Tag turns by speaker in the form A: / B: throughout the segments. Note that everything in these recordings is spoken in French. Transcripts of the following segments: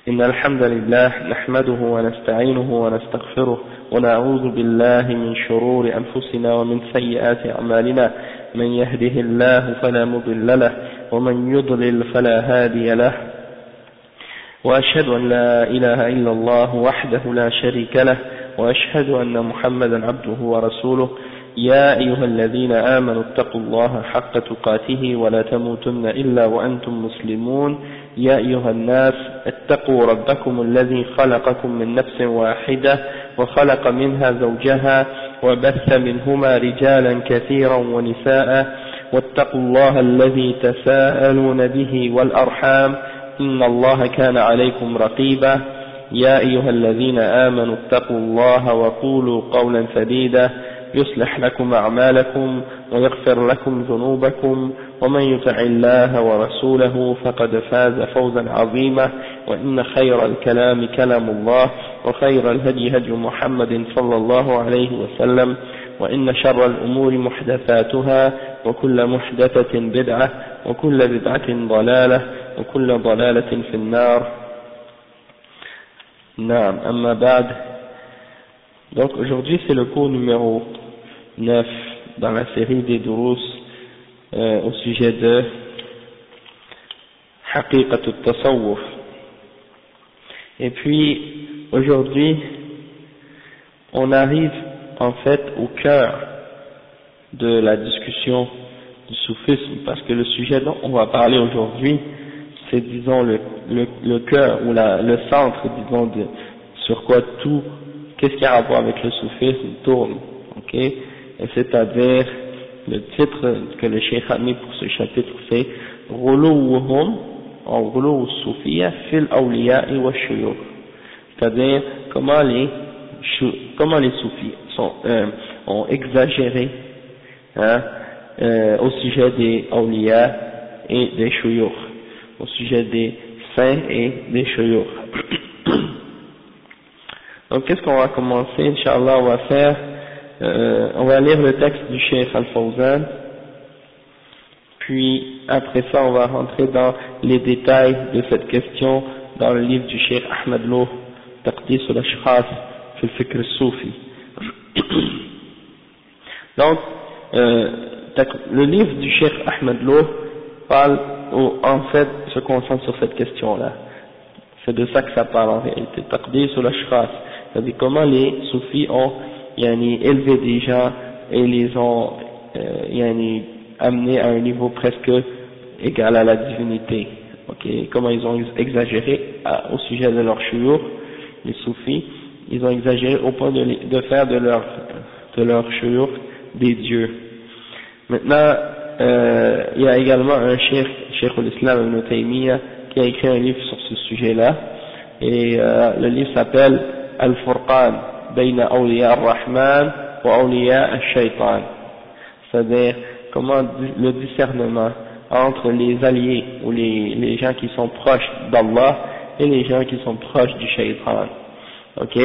A: إن الحمد لله نحمده ونستعينه ونستغفره ونعوذ بالله من شرور أنفسنا ومن سيئات أعمالنا من يهده الله فلا مضل له ومن يضلل فلا هادي له وأشهد أن لا إله إلا الله وحده لا شريك له وأشهد أن محمدا عبده ورسوله يا أيها الذين آمنوا اتقوا الله حق تقاته ولا تموتن إلا وأنتم مسلمون يا أيها الناس اتقوا ربكم الذي خلقكم من نفس واحدة وخلق منها زوجها وبث منهما رجالا كثيرا ونساء واتقوا الله الذي تساءلون به والأرحام إن الله كان عليكم رقيبا يا أيها الذين آمنوا اتقوا الله وقولوا قولا سديدا يصلح لكم أعمالكم ويغفر لكم ذنوبكم ومن يطع الله ورسوله فقد فاز فوزا عظيما وإن خير الكلام كلام الله وخير الهدي هدي محمد صلى الله عليه وسلم وإن شر الأمور محدثاتها وكل محدثة بدعة وكل بدعة ضلالة وكل ضلالة في النار. نعم أما بعد. Donc aujourd'hui c'est le cours numéro 9 dans la série des durous au sujet de Haqiqat al-Tasawwuf. Et puis aujourd'hui on arrive en fait au cœur de la discussion du soufisme, parce que le sujet dont on va parler aujourd'hui c'est disons le cœur ou le centre disons sur quoi tout qu'est-ce qui a rapport avec le soufisme tourne, ok? Et c'est-à-dire, le titre que le cheikh a mis pour ce chapitre, c'est Ghuluwuhum, en Ghuluw al-Soufiyya fil awliya'i wa shuyukh. C'est-à-dire, comment les soufis ont exagéré, au sujet des awliya et des shuyukh, au sujet des saints et des shuyukh. Donc qu'est-ce qu'on va commencer, Inch'Allah, on va faire, on va lire le texte du Cheikh Al-Fawzan, puis après ça on va rentrer dans les détails de cette question dans le livre du Cheikh Ahmed Lo, Taqdis al-Ashkhas fil Fikr al-Soufi. Donc, le livre du Cheikh Ahmed Lo parle, en fait, se concentre sur cette question-là. C'est de ça que ça parle en réalité, Taqdis al-Ashkhas. C'est-à-dire comment les soufis ont élevé des gens et les ont amenés à un niveau presque égal à la divinité. Okay. Comment ils ont exagéré au sujet de leur shuyukh, les soufis, ils ont exagéré au point de faire de leur shuyukh des dieux. Maintenant, il y a également un cheikh al-Islam Ibn Taymiyyah qui a écrit un livre sur ce sujet-là, et le livre s'appelle Al-Furqan bayna awliya ar-Rahman wa awliya al-Shaytan, c'est-à-dire comment le discernement entre les alliés ou les gens qui sont proches d'Allah et les gens qui sont proches du Shaytan. Ok?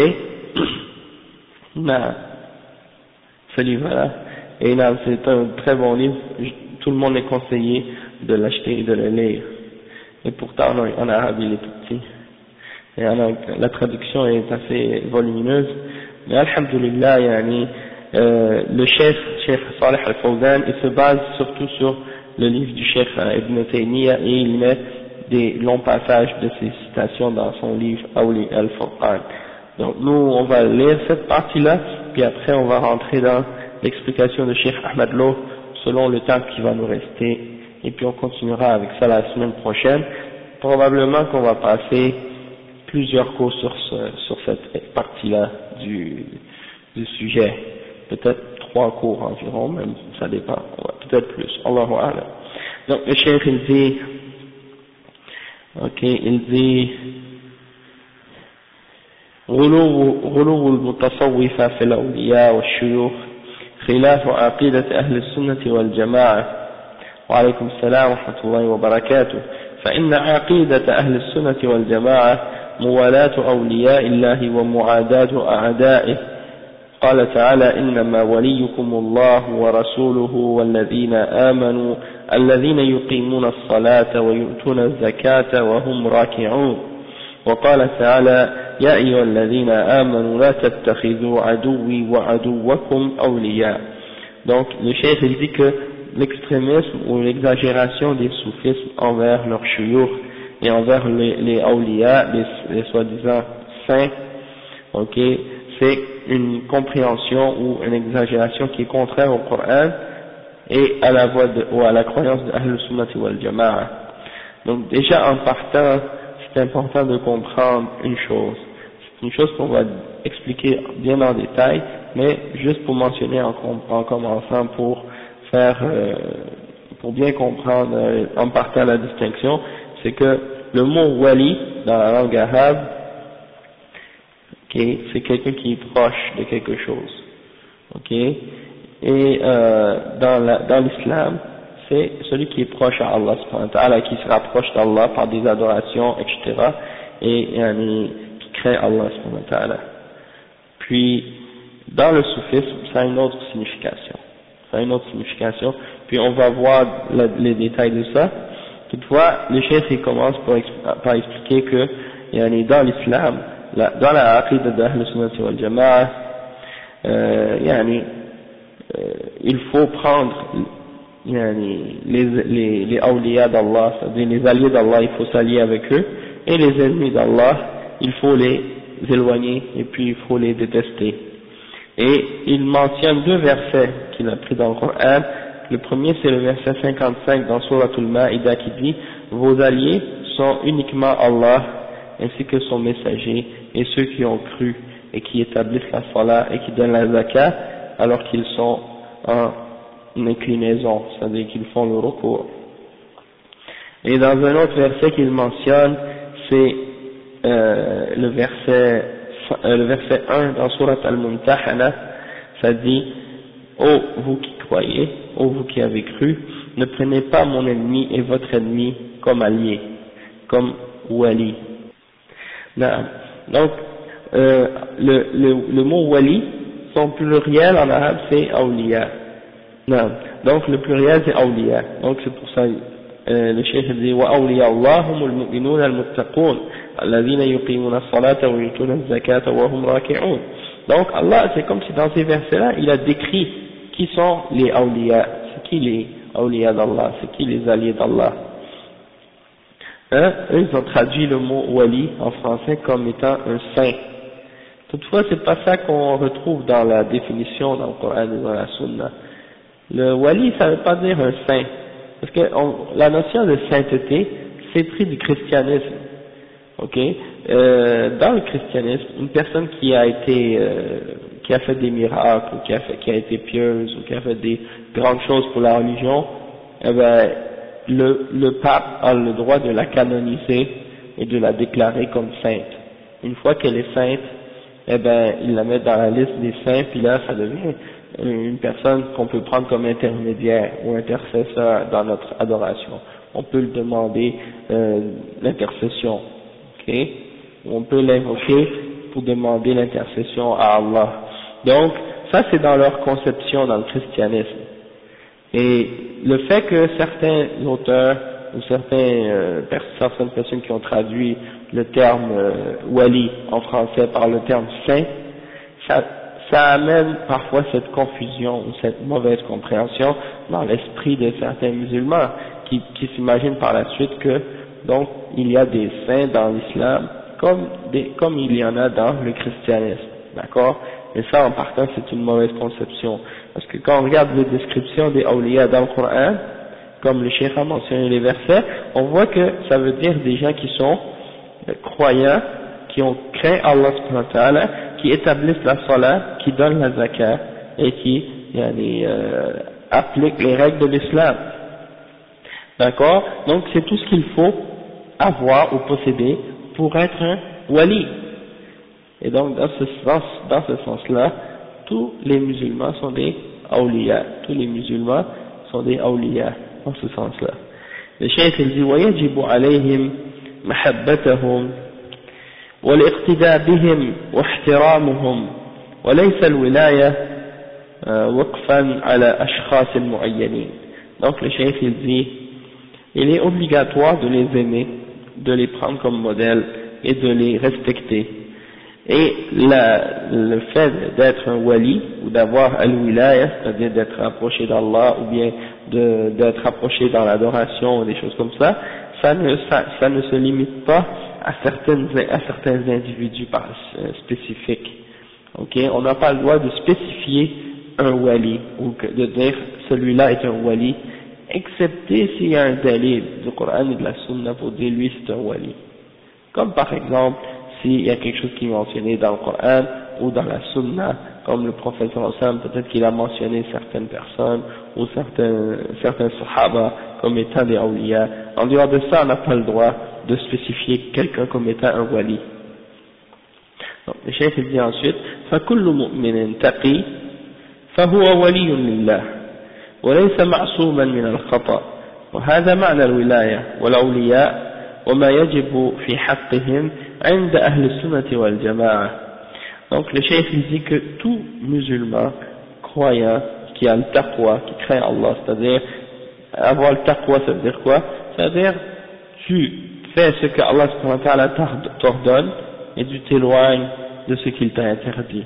A: Non. Ce livre-là, et là c'est un très bon livre, tout le monde est conseillé de l'acheter et de le lire, et pourtant en arabe il est tout petit. Et la traduction est assez volumineuse, mais alhamdulillah, le Cheikh Salih Al-Fawzan, il se base surtout sur le livre du Cheikh Ibn Taymiyyah, et il met des longs passages de ses citations dans son livre Awli Al-Furqan. Donc nous on va lire cette partie-là, puis après on va rentrer dans l'explication de Cheikh Ahmed Lo selon le temps qui va nous rester, et puis on continuera avec ça la semaine prochaine. Probablement qu'on va passer plusieurs cours sur cette partie-là du sujet, peut-être 3 cours environ, même ça dépend, peut-être plus, Allahu A'lam. Donc le cheikh il dit غلو المتصوفة في الأولياء والشيوخ خلاف عقيدة أهل السنة والجماعة. وعليكم السلام ورحمة الله وبركاته. فإن عقيدة أهل السنة والجماعة موالاة أولياء الله ومعاداة أعدائه. قال تعالى إنما وليكم الله ورسوله والذين آمنوا الذين يقيمون الصلاة ويؤتون الزكاة وهم راكعون. وقال تعالى يا أيها الذين آمنوا لا تتخذوا عدوي وعدوكم أولياء. Donc le cheikh il dit que l'extrémisme ou l'exagération des soufismes envers leurs shuyukh et envers les awliya, les soi-disant saints, ok, c'est une compréhension ou une exagération qui est contraire au Coran et à la voie ou à la croyance de Ahl Sunnati wal Jama'a. Donc déjà en partant, c'est important de comprendre une chose. C'est une chose qu'on va expliquer bien en détail, mais juste pour mentionner en commençant pour faire, pour bien comprendre en partant la distinction, c'est que le mot wali dans la langue arabe, okay, c'est quelqu'un qui est proche de quelque chose, ok, et dans l'islam, c'est celui qui est proche à Allah subhanahu wa ta'ala, qui se rapproche d'Allah par des adorations, etc., et qui crée Allah subhanahu wa ta'ala. Puis, dans le soufisme, ça a une autre signification. Ça a une autre signification, puis on va voir les détails de ça. Toutefois, le cheikh il commence par expliquer que dans l'islam, dans la aqida d'Ahl Sunnati wal Jama'a, il faut prendre les awliya d'Allah, c'est-à-dire les alliés d'Allah, il faut s'allier avec eux, et les ennemis d'Allah, il faut les éloigner et puis il faut les détester. Et il mentionne deux versets qu'il a pris dans le Coran. Le premier c'est le verset 55 dans Suratul Ma'idah qui dit « Vos alliés sont uniquement Allah ainsi que son messager et ceux qui ont cru et qui établissent la salat et qui donnent la zakat alors qu'ils sont en inclinaison, c'est-à-dire qu'ils font le recours. » Et dans un autre verset qu'il mentionne, c'est le verset 1 dans Surat Al-Mumtahana, ça dit « Ô vous qui croyez, ô vous qui avez cru, ne prenez pas mon ennemi et votre ennemi comme allié, comme wali. » Donc, le mot wali, son pluriel en arabe c'est awliya. Donc le pluriel c'est awliya. Donc c'est pour ça le cheikh dit wa awliya Allah humul mu'minun al-muttaqun alladhina yuqimuna as-salata wa yutuna az-zakata wa hum raki'un. Donc Allah, c'est comme si dans ces versets-là, il a décrit qui sont les awliya, c'est qui les awliya d'Allah, c'est qui les alliés d'Allah. Eux, ils ont traduit le mot wali en français comme étant un saint. Toutefois, c'est pas ça qu'on retrouve dans la définition dans le Coran et dans la Sunna. Le wali, ça veut pas dire un saint, parce que la notion de sainteté, c'est pris du christianisme. Ok, dans le christianisme, une personne qui a été, qui a fait des miracles, ou qui a été pieuse, ou qui a fait des grandes choses pour la religion, eh ben, le pape a le droit de la canoniser et de la déclarer comme sainte. Une fois qu'elle est sainte, eh ben, il la met dans la liste des saints, puis là, ça devient une personne qu'on peut prendre comme intermédiaire ou intercesseur dans notre adoration. On peut le demander l'intercession, ok? On peut l'invoquer pour demander l'intercession à Allah. Donc, ça c'est dans leur conception dans le christianisme. Et le fait que certains auteurs ou certaines personnes qui ont traduit le terme wali en français par le terme saint, ça amène parfois cette confusion ou cette mauvaise compréhension dans l'esprit de certains musulmans qui s'imaginent par la suite que donc il y a des saints dans l'islam comme il y en a dans le christianisme, d'accord? Et ça en partant c'est une mauvaise conception, parce que quand on regarde les descriptions des awliya dans le Coran, comme le cheikh a mentionné les versets, on voit que ça veut dire des gens qui sont croyants, qui ont craint Allah subhanahu wa ta'ala, qui établissent la salat, qui donnent la zakat et qui appliquent les règles de l'islam. D'accord? Donc c'est tout ce qu'il faut avoir ou posséder pour être un wali. Et donc dans ce sens-là, tous les musulmans sont des awliya. Tous les musulmans sont des awliya dans ce sens-là. Le cheikh il dit وَيَجِبُ عَلَيْهِمْ مَحَبَّتَهُمْ والاقتداء بهم واحترامهم وليس الولاية وقفا على أشخاص معينين. Donc le cheikh il dit il est obligatoire de les aimer, de les prendre comme modèle et de les respecter. Et le fait d'être un wali, ou d'avoir al-wilaya, c'est-à-dire d'être rapproché d'Allah, ou bien d'être rapproché dans l'adoration, ou des choses comme ça, ça ne se limite pas à certains individus spécifiques. Ok, on n'a pas le droit de spécifier un wali, ou de dire celui-là est un wali, excepté s'il y a un dalil du Coran et de la Sunna pour dire lui c'est un wali. Comme par exemple, s'il y a quelque chose qui est mentionné dans le Coran ou dans la Sunna, comme le prophète sallallahu alayhi wa sallam, peut-être qu'il a mentionné certaines personnes ou certains sahaba comme étant des awliya. En dehors de ça, on n'a pas le droit de spécifier quelqu'un comme étant un wali. Donc, le cheikh dit ensuite, فَكُلُّ مُؤْمِنٍ تَقِي فَهُوَ وَلِيٌّ لِلَّهِ وليس معصوما من الخطأ وهذا معنى الولاية والأولياء وما يجب في حقهم عند أهل السنة والجماعة. Donc le cheikh dit que tout musulman croyant qui a le taqwa, qui craint Allah, c'est-à-dire avoir le taqwa, ça veut dire quoi? C'est-à-dire tu fais ce que Allah subhanahu wa ta'ala t'ordonne et tu t'éloignes de ce qu'il t'a interdit.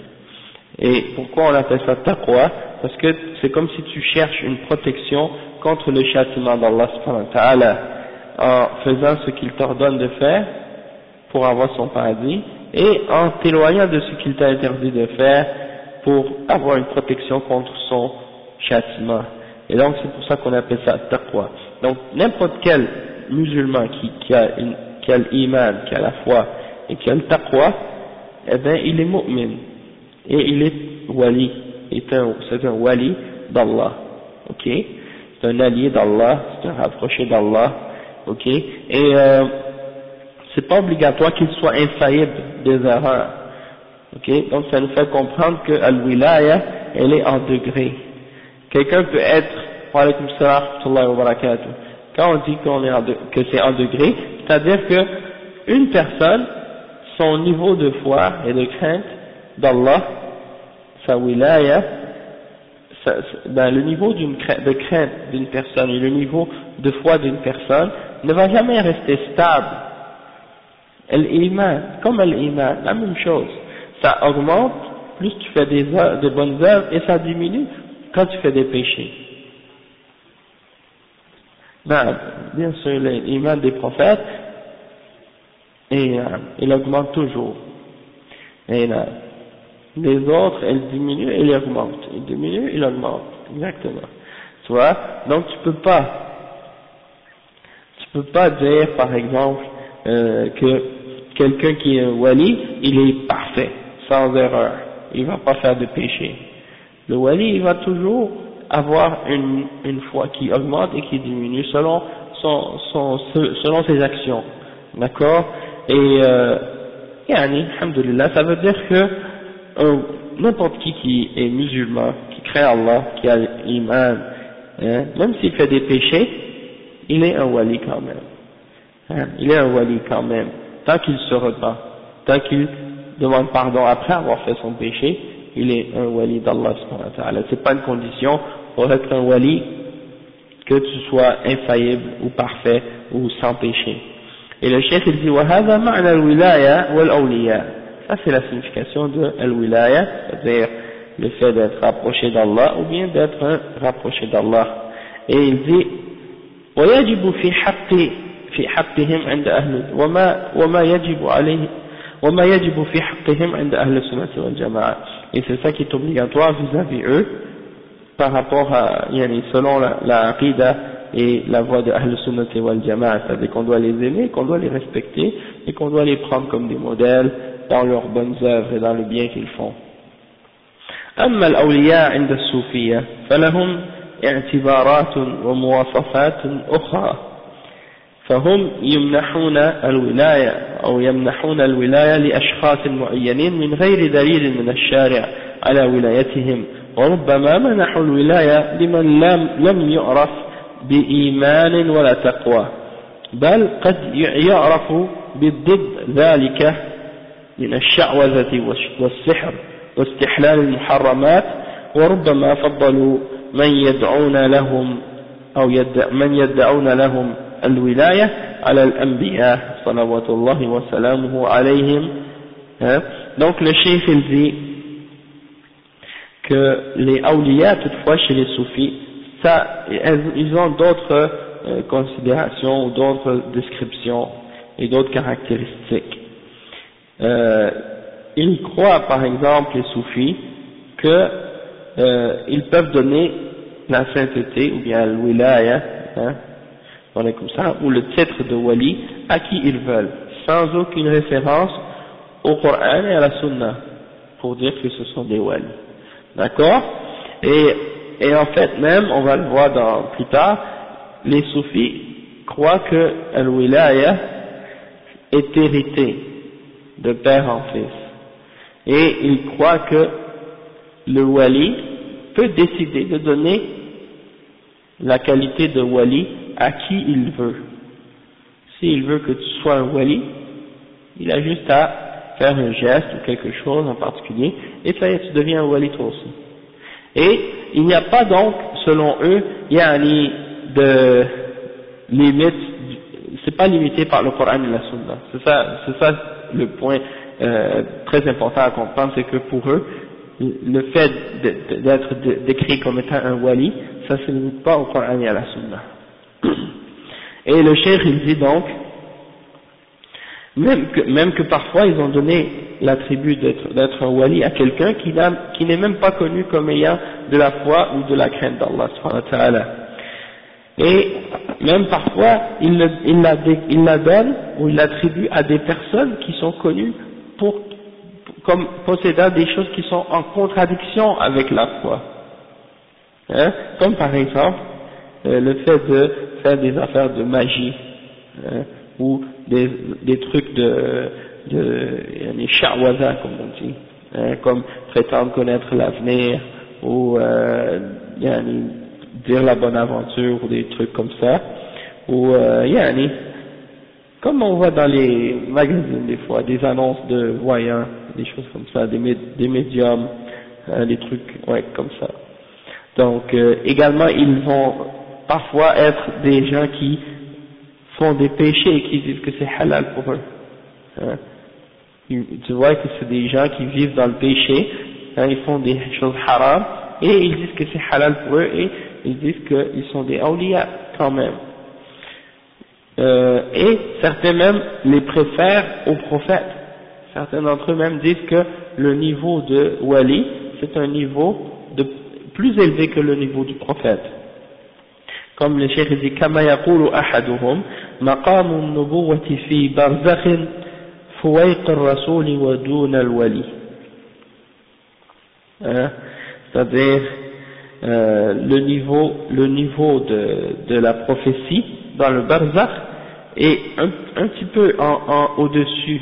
A: Et pourquoi on appelle ça taqwa? Parce que c'est comme si tu cherches une protection contre le châtiment d'Allah subhanahu wa ta'ala en faisant ce qu'il t'ordonne de faire pour avoir son paradis et en t'éloignant de ce qu'il t'a interdit de faire pour avoir une protection contre son châtiment. Et donc c'est pour ça qu'on appelle ça taqwa. Donc n'importe quel musulman qui a l'iman, qui a la foi et qui a le taqwa, eh bien il est mu'min et il est wali, c'est un wali d'Allah, ok, c'est un allié d'Allah, c'est un rapproché d'Allah, ok, et c'est pas obligatoire qu'il soit infaillible des erreurs, ok, donc ça nous fait comprendre que al-wilaya, elle est en degré. Quelqu'un peut être, wa alaykum salam wa rahmatullahi wa barakatuh, quand on dit que c'est en degré, c'est-à-dire que une personne, son niveau de foi et de crainte d'Allah, sa wilaya, le niveau de crainte d'une personne et le niveau de foi d'une personne ne va jamais rester stable. L'iman, comme l'iman, la même chose. Ça augmente, plus tu fais de bonnes œuvres, et ça diminue quand tu fais des péchés. Bien sûr, l'iman des prophètes, il augmente toujours. Et les autres, elles diminuent et ils augmentent. Ils diminuent, ils augmentent. Exactement. Tu vois? Donc tu peux pas dire, par exemple, que quelqu'un qui est un wali, il est parfait, sans erreur. Il va pas faire de péché. Le wali, il va toujours avoir une foi qui augmente et qui diminue selon ses actions. D'accord? Et, alhamdulillah, ça veut dire que n'importe qui est musulman, qui craint Allah, qui a l'iman, même s'il fait des péchés, il est un wali quand même. Il est un wali quand même, tant qu'il se repent, tant qu'il demande pardon après avoir fait son péché, il est un wali d'Allah subhanahu wa ta'ala. C'est pas une condition pour être un wali que tu sois infaillible ou parfait ou sans péché. Et le cheikh il dit وَهَذَا مَعْنَى الْوِلَايَةِ وَالْأَوْلِيَاءِ. Ça c'est la signification de al-wilaya, c'est-à-dire le fait d'être rapproché d'Allah ou bien d'être rapproché d'Allah. Et il dit وَيَجِبُ في حقهم عند أهل وما يجب في حقهم عند أهل السنة والجماعة. Et c'est ça qui est obligatoire vis-à-vis eux par rapport à, selon la aqida et la voie de Ahl Sunnah wal Jama'a, c'est-à-dire qu'on doit les aimer, qu'on doit les respecter et qu'on doit les prendre comme des modèles dans leurs bonnes œuvres et dans le bien qu'ils font. أما الأولياء عند الصوفية فلهم اعتبارات ومواصفات أخرى فهم يمنحون الولاية أو يمنحون الولاية لأشخاص معينين من غير دليل من الشارع على ولايتهم وربما منحوا الولاية لمن لم يعرف بإيمان ولا تقوى بل قد يعرف بالضد ذلك من الشعوذة والسحر واستحلال المحرمات وربما فضلوا من يدعون لهم الولاية على الأنبياء salawatullahi wa salamuhu alayhim. Hein? Donc le cheikh il dit que les awliya toutefois chez les soufis, ils ont d'autres considérations ou d'autres descriptions et d'autres caractéristiques. Ils croient par exemple les soufis que ils peuvent donner la sainteté ou bien le wilaya, hein, on est comme ça, ou le titre de wali à qui ils veulent, sans aucune référence au Coran et à la Sunna, pour dire que ce sont des walis. D'accord? Et en fait même, on va le voir plus tard, les soufis croient que le wilaya est hérité de père en fils. Et ils croient que le wali peut décider de donner la qualité de wali à qui il veut. S'il veut que tu sois un wali, il a juste à faire un geste ou quelque chose en particulier, et ça y est, tu deviens un wali toi aussi. Et il n'y a pas donc, selon eux, de limite, c'est pas limité par le Coran et la Sunna. C'est ça le point très important à comprendre, c'est que pour eux, le fait d'être décrit comme étant un wali, ça se limite pas au Coran et à la Sunna. Et le cheikh il dit donc, même que parfois ils ont donné l'attribut d'être un wali à quelqu'un qui n'est même pas connu comme ayant de la foi ou de la crainte d'Allah subhanahu wa ta'ala. Et même parfois il la donne ou il l'attribue à des personnes qui sont connues comme possédant des choses qui sont en contradiction avec la foi. Hein? Comme par exemple le fait de faire des affaires de magie, hein? Ou des trucs de sha'waza comme on dit, hein? Comme prétendre connaître l'avenir ou dire la bonne aventure ou des trucs comme ça, ou comme on voit dans les magazines des fois, des annonces de voyants, des choses comme ça, des médiums, des trucs comme ça. Donc également ils vont parfois être des gens qui font des péchés et qui disent que c'est halal pour eux. Hein. Tu vois que c'est des gens qui vivent dans le péché, hein, ils font des choses haram et ils disent que c'est halal pour eux et ils disent qu'ils sont des awliya quand même. Et certains même les préfèrent aux prophètes. Certains d'entre eux même disent que le niveau de wali, c'est un niveau plus élevé que le niveau du prophète. Comme le cheikh dit, كما يقول أحدهم مقام النبوة في برزخ فويق الرسول ودون الولي. C'est-à-dire le niveau de la prophétie dans le barzakh est un petit peu au-dessus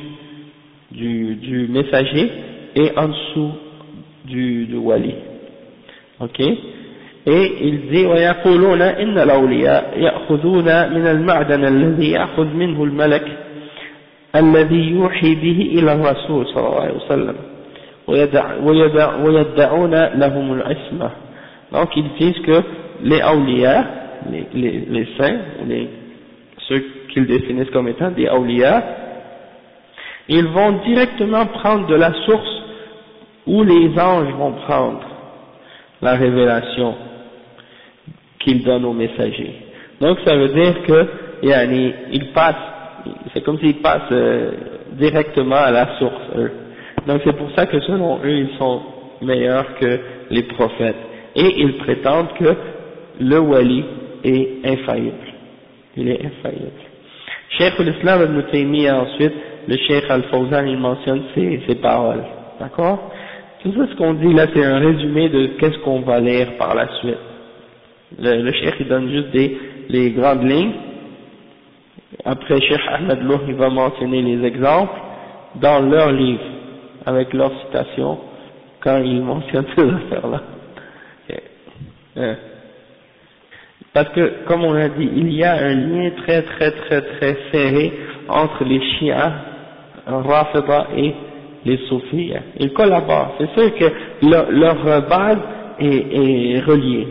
A: du messager et en dessous du wali. Ok? Et il dit ويقولون إن الأولياء يأخذون من المعدن الذي يأخذ منه الملك الذي يوحي به إلى الرسول صلى الله عليه وسلم ويدعون لهم العصمة. Donc ils disent que les awliya, les saints, ceux qu'ils définissent comme étant des awliya, ils vont directement prendre de la source où les anges vont prendre la révélation qu'ils donnent aux messagers. Donc ça veut dire que ils passent, c'est comme s'ils passent directement à la source eux. Donc c'est pour ça que selon eux ils sont meilleurs que les prophètes et ils prétendent que le wali est infaillible. Il est infaillible. Cheikh l'Islam Ibn Taymiyyah ensuite, le Cheikh Al-Fawzan il mentionne ces paroles, d'accord? Tout ça ce qu'on dit là c'est un résumé de qu'est-ce qu'on va lire par la suite. Le Cheikh il donne juste les grandes lignes. Après Cheikh Ahmed Loh il va mentionner les exemples dans leur livre avec leurs citations quand il mentionne ces affaires là. Parce que comme on a dit il y a un lien très très très très serré entre les Shia, Rafida et les Soufis. Ils collaborent, c'est sûr que leur base est reliée.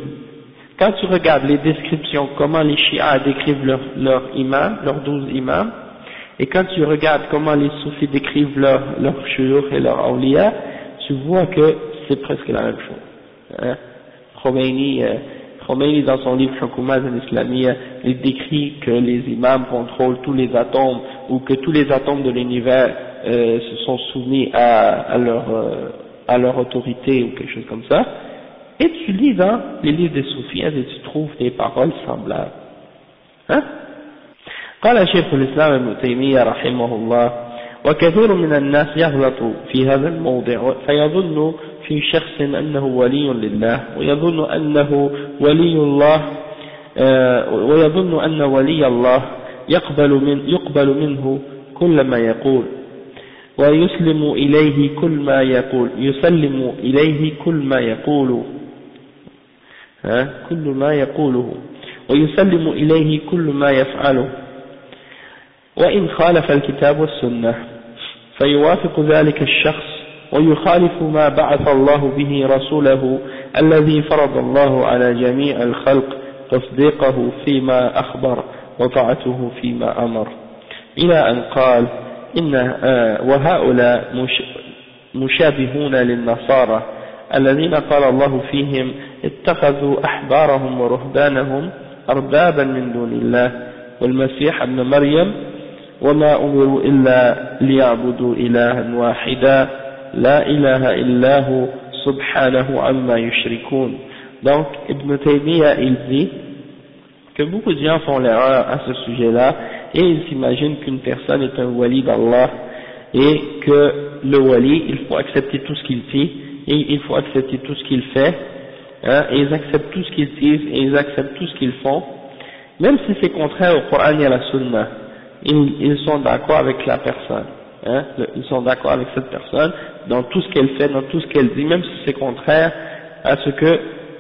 A: Quand tu regardes les descriptions, comment les Shia décrivent leurs imams, leurs 12 imams, Et quand tu regardes comment les soufis décrivent leur shuyukh et leur awliya, tu vois que c'est presque la même chose. Hein. Khomeini dans son livre Hukumat al-Islamiyya, il décrit que les imams contrôlent tous les atomes, ou que tous les atomes de l'univers se sont soumis à leur autorité, ou quelque chose comme ça. Et tu lis dans les livres des soufis et tu trouves des paroles semblables. Hein? قال شيخ الإسلام ابن تيمية رحمه الله: وكثير من الناس يغلط في هذا الموضع فيظن في شخص أنه ولي لله ويظن أنه ولي الله ويظن أن ولي الله يقبل منه كل ما يقول ويسلم إليه كل ما يقول كل ما يقوله ويسلم إليه كل ما يفعله وإن خالف الكتاب والسنة فيوافق ذلك الشخص ويخالف ما بعث الله به رسوله الذي فرض الله على جميع الخلق تصديقه فيما أخبر وطاعته فيما أمر، إلى أن قال وهؤلاء مشابهون للنصارى الذين قال الله فيهم اتخذوا أحبارهم ورهبانهم أربابا من دون الله والمسيح ابن مريم وما أمروا إلا ليعبدوا إلها واحدا لا إله إلا هو سبحانه عما يشركون. Donc Ibn Taymiyyah il dit que beaucoup de gens font l'erreur à ce sujet-là et ils s'imaginent qu'une personne est un wali d'Allah et que le wali, il faut accepter tout ce qu'il dit et il faut accepter tout ce qu'il fait, hein, et ils acceptent tout ce qu'ils disent et ils acceptent tout ce qu'ils font, même si c'est contraire au Coran et à la Sunna. Ils sont d'accord avec la personne, hein, ils sont d'accord avec cette personne dans tout ce qu'elle fait, dans tout ce qu'elle dit, même si c'est contraire à ce que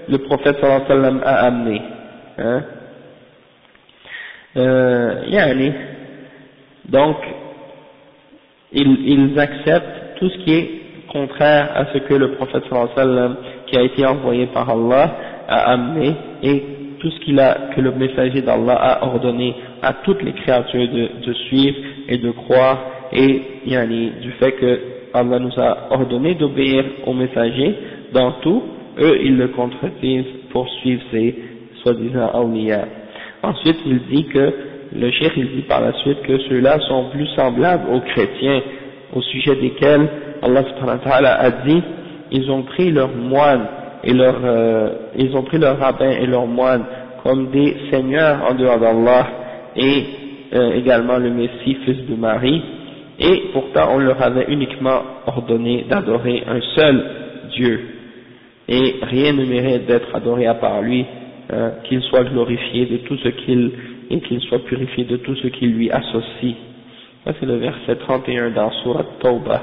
A: le prophète sallallahu alayhi wa sallam a amené. Hein. Donc, ils acceptent tout ce qui est contraire à ce que le prophète sallallahu alayhi wa sallam, qui a été envoyé par Allah, a amené, et tout ce que le messager d'Allah a ordonné à toutes les créatures de suivre et de croire, et du fait que Allah nous a ordonné d'obéir au messager dans tout, eux ils le contredisent pour suivre ces soi-disant awliya. Ensuite il dit que, le cheikh il dit par la suite que ceux-là sont plus semblables aux chrétiens, au sujet desquels Allah subhanahu wa ta'ala a dit, ils ont pris leurs moines et ils ont pris leurs rabbins et leurs moines comme des seigneurs en dehors d'Allah, et également le Messie, fils de Marie, et pourtant on leur avait uniquement ordonné d'adorer un seul Dieu, et rien ne mérite d'être adoré à part lui, qu'il soit glorifié de tout ce et qu'il soit purifié de tout ce qui lui associe. Ça c'est le verset 31 dans Surat Tawbah.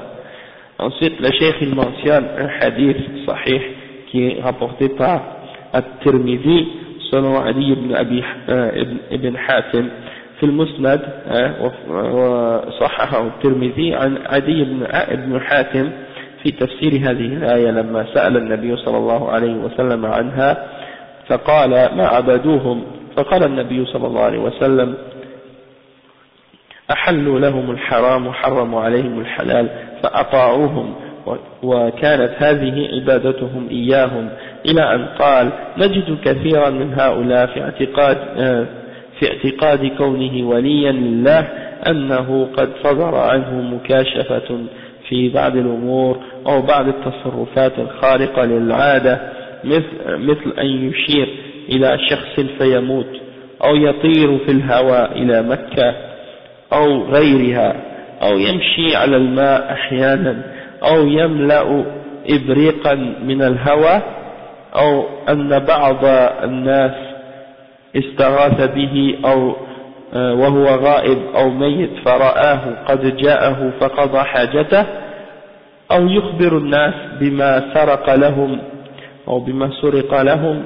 A: Ensuite le cheikh il mentionne un hadith sahih qui est rapporté par At-Tirmidhi selon Ali ibn Hatim في المسند وصححه الترمذي عن عدي بن حاتم في تفسير هذه الآية لما سأل النبي صلى الله عليه وسلم عنها فقال ما عبدوهم، فقال النبي صلى الله عليه وسلم أحلوا لهم الحرام وحرموا عليهم الحلال فأطاعوهم وكانت هذه عبادتهم إياهم، إلى أن قال نجد كثيرا من هؤلاء في اعتقاد كونه وليا لله أنه قد صدر عنه مكاشفة في بعض الأمور أو بعض التصرفات الخارقة للعادة مثل أن يشير إلى شخص فيموت أو يطير في الهواء إلى مكة أو غيرها أو يمشي على الماء أحيانا أو يملأ إبريقا من الهواء أو أن بعض الناس استغاث به أو وهو غائب أو ميت فرآه قد جاءه فقضى حاجته أو يخبر الناس بما سرق لهم أو بما سرق لهم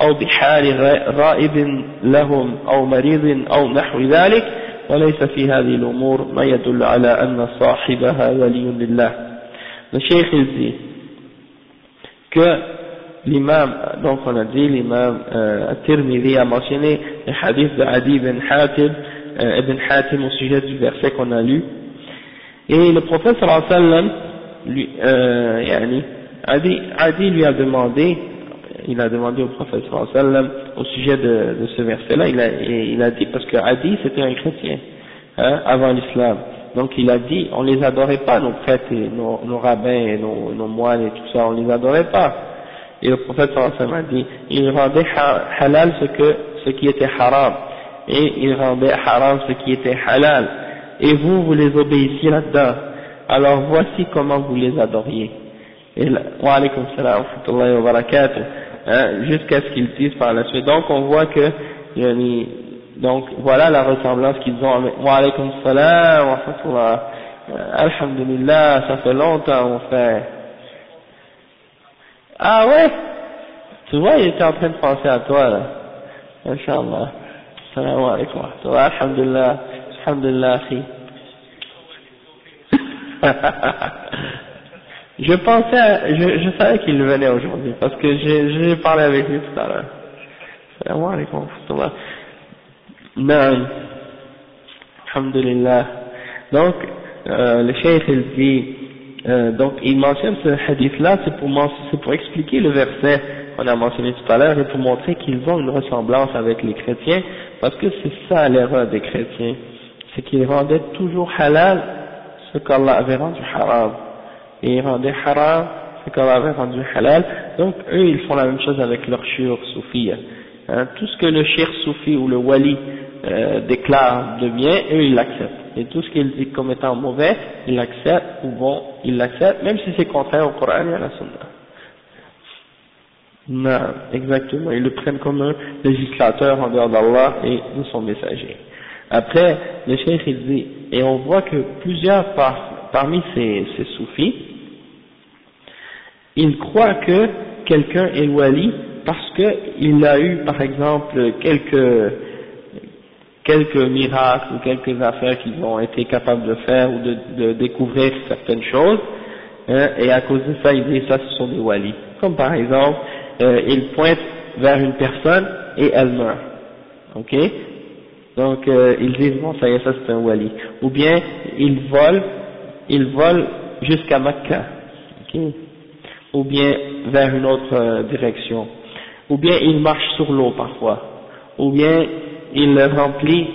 A: أو بحال غائب لهم أو مريض أو نحو ذلك، وليس في هذه الأمور ما يدل على أن صاحبها ولي لله. Le cheikh il dit que l'imam, donc on a dit l'imam At-Tirmidhi a mentionné le hadith de Adi ibn Hatim Ibn Hatim au sujet du verset qu'on a lu. Et le prophète sallallahu alayhi wa sallam, Adi lui a demandé, il a demandé au prophète sallallahu alayhi wa sallam au sujet de ce verset-là, il a dit, parce que Adi c'était un chrétien, avant l'islam. Donc il a dit, on les adorait pas, nos prêtres et nos rabbins et nos moines et tout ça, on les adorait pas. Et le prophète sallallahu alayhi wa sallam a dit, il rendait halal ce qui était haram, et il rendait haram ce qui était halal, et vous les obéissiez là-dedans, alors voici comment vous les adoriez. Et là, wa alaykum salam wa rahmatullahi wa barakatuh, jusqu'à ce qu'ils disent par la suite. Donc on voit que, donc voilà la ressemblance qu'ils ont avec, wa alaykum salam wa rahmatullah, alhamdulillah, ça fait longtemps mon frère. Ah ouais, tu vois, il était en train de penser à toi là, Inch'Allah. Salam alaykum wa rahmatullah, alhamdulillah, alhamdulillah, akhi. Je savais qu'il venait aujourd'hui, parce que j'ai parlé avec lui tout à l'heure. Salam alaykum wa rahmatullah. Naam. Alhamdulillah. Donc, le cheikh il dit, donc il mentionne ce hadith-là, c'est pour expliquer le verset qu'on a mentionné tout à l'heure et pour montrer qu'ils ont une ressemblance avec les chrétiens, parce que c'est ça l'erreur des chrétiens, c'est qu'ils rendaient toujours halal ce qu'Allah avait rendu haram, et ils rendaient haram ce qu'Allah avait rendu halal. Donc eux ils font la même chose avec leur shir soufi, tout ce que le shir soufi ou le wali déclare de bien, eux ils l'acceptent, et tout ce qu'ils disent comme étant mauvais, ils l'acceptent, ou bon, ils l'acceptent, même si c'est contraire au Coran et à la Sunna. Non, exactement, ils le prennent comme un législateur en dehors d'Allah et de son messager. Après, le cheikh il dit, et on voit que plusieurs parmi ces soufis, ils croient que quelqu'un est wali parce qu'il a eu par exemple quelques miracles ou quelques affaires qu'ils ont été capables de faire ou de découvrir certaines choses, et à cause de ça ils disent ça ce sont des walis. Comme par exemple, ils pointent vers une personne et elle meurt, ok, donc ils disent bon ça y est, ça c'est un wali. Ou bien ils volent jusqu'à Mecca, ok, ou bien vers une autre direction, ou bien ils marchent sur l'eau parfois, ou bien il remplit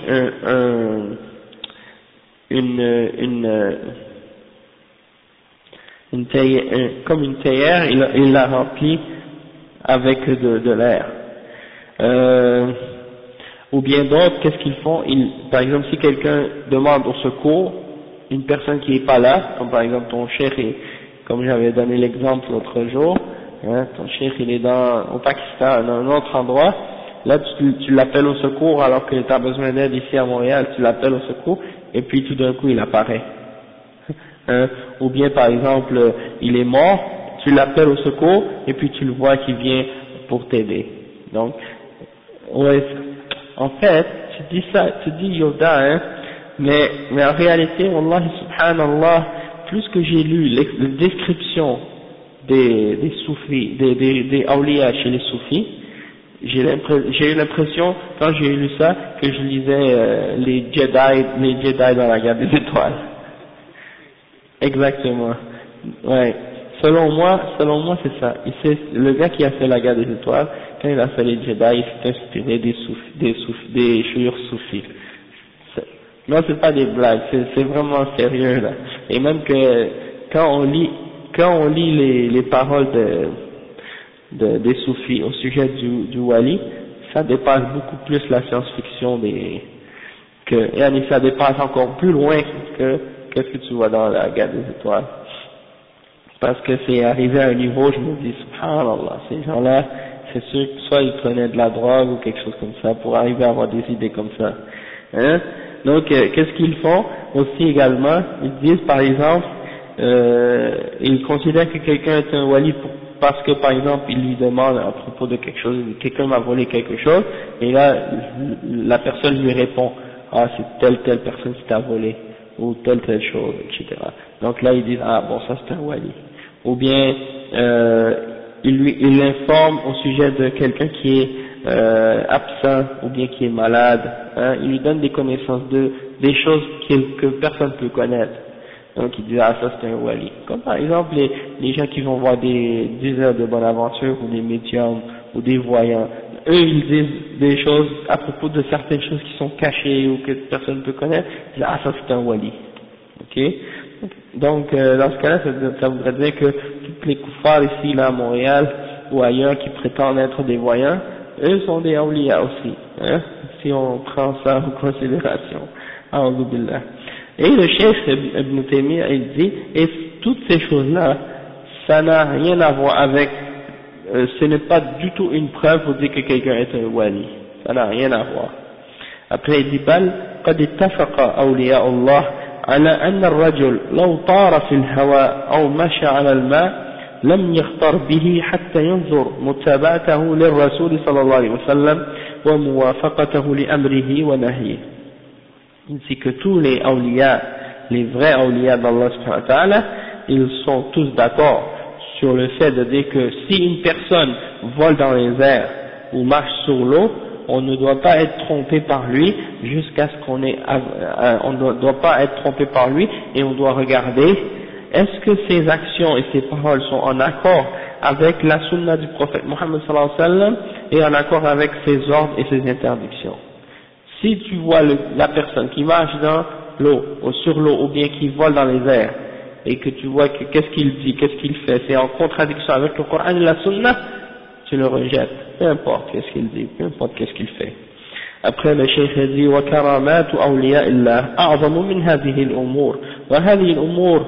A: comme une théière, il la remplit avec de l'air. Ou bien d'autres, qu'est-ce qu'ils font? Par exemple, si quelqu'un demande au secours, une personne qui n'est pas là, comme par exemple ton cheikh, comme j'avais donné l'exemple l'autre jour, ton cheikh il est au Pakistan, dans un autre endroit, là tu l'appelles au secours alors que tu as besoin d'aide ici à Montréal, tu l'appelles au secours, et puis tout d'un coup il apparaît. Ou bien par exemple, il est mort, tu l'appelles au secours, et puis tu le vois qui vient pour t'aider. Donc, ouais, en fait, tu dis ça, tu dis Yoda, mais en réalité, Wallahi subhanallah, plus que j'ai lu les descriptions des soufis, des awliya chez les soufis, j'ai eu l'impression, quand j'ai lu ça, que je lisais les Jedi dans la guerre des étoiles. Exactement. Ouais. Selon moi c'est ça. Le gars qui a fait la guerre des étoiles, quand il a fait les Jedi, il s'est inspiré des chouïrs soufis. Non, c'est pas des blagues, c'est vraiment sérieux là. Et même que quand on lit les paroles des soufis au sujet du wali, ça dépasse beaucoup plus la science-fiction et ça dépasse encore plus loin que ce que tu vois dans la guerre des étoiles. Parce que c'est arrivé à un niveau, je me dis, subhanallah, ces gens-là, c'est sûr que soit ils prenaient de la drogue ou quelque chose comme ça pour arriver à avoir des idées comme ça. Donc, qu'est-ce qu'ils font aussi également? Ils disent par exemple, ils considèrent que quelqu'un est un wali parce que par exemple, il lui demande à propos de quelque chose, quelqu'un m'a volé quelque chose, et là, la personne lui répond, ah c'est telle personne qui t'a volé, ou telle chose, etc. Donc là, ils disent, ah bon, ça c'est un wali. Ou bien, il informe au sujet de quelqu'un qui est absent ou bien qui est malade, hein, il lui donne des connaissances des choses que personne ne peut connaître. Donc il dit ah ça c'est un wali. Comme par exemple les gens qui vont voir des diseurs de bonne aventure ou des médiums ou des voyants, eux ils disent des choses à propos de certaines choses qui sont cachées ou que personne ne peut connaître, ils disent ah ça c'est un wali. Ok. Donc dans ce cas-là ça voudrait dire que tous les koufars ici là à Montréal ou ailleurs qui prétendent être des voyants, eux sont des awliya aussi, hein, si on prend ça en considération. A'udhu billah. Et le cheikh Ibn Taymiyyah il dit, et toutes ces choses-là, ça n'a rien à voir avec, ce n'est pas du tout une preuve pour dire que quelqu'un est un wali, ça n'a rien à voir. Après il dit, بل قد اتفق أولياء الله على أن الرجل لو طار في الهواء أو مشى على الماء لم يخطر به حتى ينظر متابعته للرسول صلى الله عليه وسلم وموافقته لأمره ونهيه. Ainsi que tous les awliya, les vrais awliya d'Allah subhanahu wa ta'ala, ils sont tous d'accord sur le fait de dire que si une personne vole dans les airs ou marche sur l'eau, on ne doit pas être trompé par lui jusqu'à ce qu'on ait, on ne doit pas être trompé par lui et on doit regarder est-ce que ses actions et ses paroles sont en accord avec la sunna du prophète Mohammed sallallahu alayhi wa sallam et en accord avec ses ordres et ses interdictions. Si tu vois la personne qui marche dans l'eau, ou sur l'eau, ou bien qui vole dans les airs, et que tu vois que qu'est-ce qu'il dit, qu'est-ce qu'il fait, c'est en contradiction avec le Coran et la Sunna, tu le rejettes, peu importe qu'est-ce qu'il dit, peu importe qu'est-ce qu'il fait. Après le cheikh dit وكرامات أولياء الله أعظم من هذه الأمور وهذه الأمور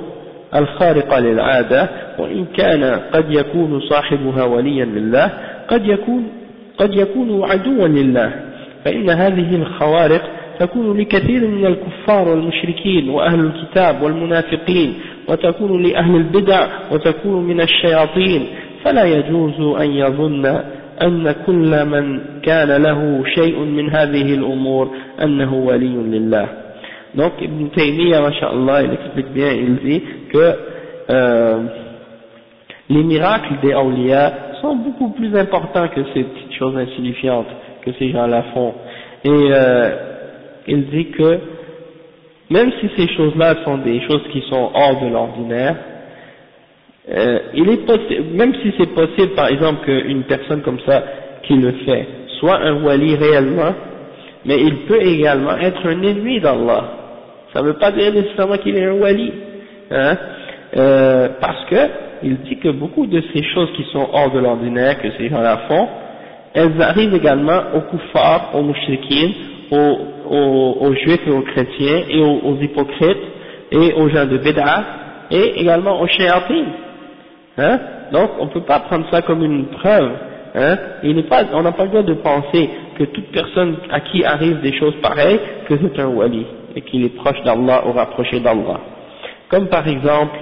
A: الخارقة للعادة وإن كان قد يكون صاحبها وليا لله قد يكون عدوا لله فإن هذه الخوارق تكون لكثير من الكفار والمشركين وأهل الكتاب والمنافقين وتكون لأهل البدع وتكون من الشياطين فلا يجوز أن يظن أن كل من كان له شيء من هذه الأمور أنه ولي لله. Donc Ibn Taymiyyah, masha'Allah, il explique bien, il dit que les miracles des awliya sont beaucoup plus importants que ces petites choses insignifiantes que ces gens-là font. Et il dit que même si ces choses-là sont des choses qui sont hors de l'ordinaire, il est possible, même si c'est possible par exemple qu'une personne comme ça qui le fait soit un wali réellement, mais il peut également être un ennemi d'Allah. Ça ne veut pas dire nécessairement qu'il est un wali, hein, parce que il dit que beaucoup de ces choses qui sont hors de l'ordinaire que ces gens-là font, elles arrivent également aux kuffars, aux mouchriquines, aux juifs et aux chrétiens, et aux hypocrites, et aux gens de bid'a, et également aux shayatines. Hein? Donc on ne peut pas prendre ça comme une preuve. Hein? On n'a pas le droit de penser que toute personne à qui arrivent des choses pareilles, que c'est un wali, et qu'il est proche d'Allah ou rapproché d'Allah. Comme par exemple,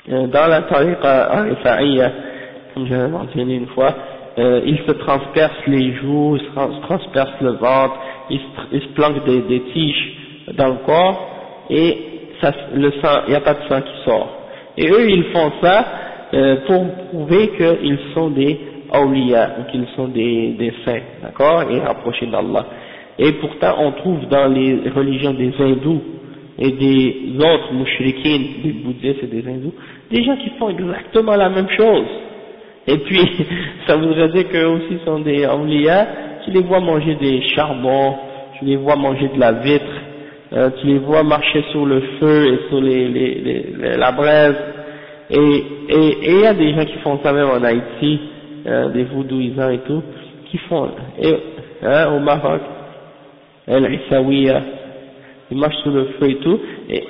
A: dans la tariqa al-Rifa'iyya, comme j'avais mentionné une fois, il se transperce les joues, il se transperce le ventre, il se planque des tiges dans le corps, et le sang, il n'y a pas de sang qui sort. Et eux, ils font ça pour prouver qu'ils sont des awliya, ou qu'ils sont des saints, d'accord, et rapprochés d'Allah. Et pourtant, on trouve dans les religions des hindous et des autres mouchriquines, des bouddhistes et des hindous, des gens qui font exactement la même chose. Et puis, ça voudrait dire qu'eux aussi sont des awliya. Tu les vois manger des charbons, tu les vois manger de la vitre, tu les vois marcher sur le feu et sur la braise. Et il y a des gens qui font ça même en Haïti, des vaudouisants et tout, qui font, au Maroc, l'Issaouia, ils marchent sur le feu et tout, et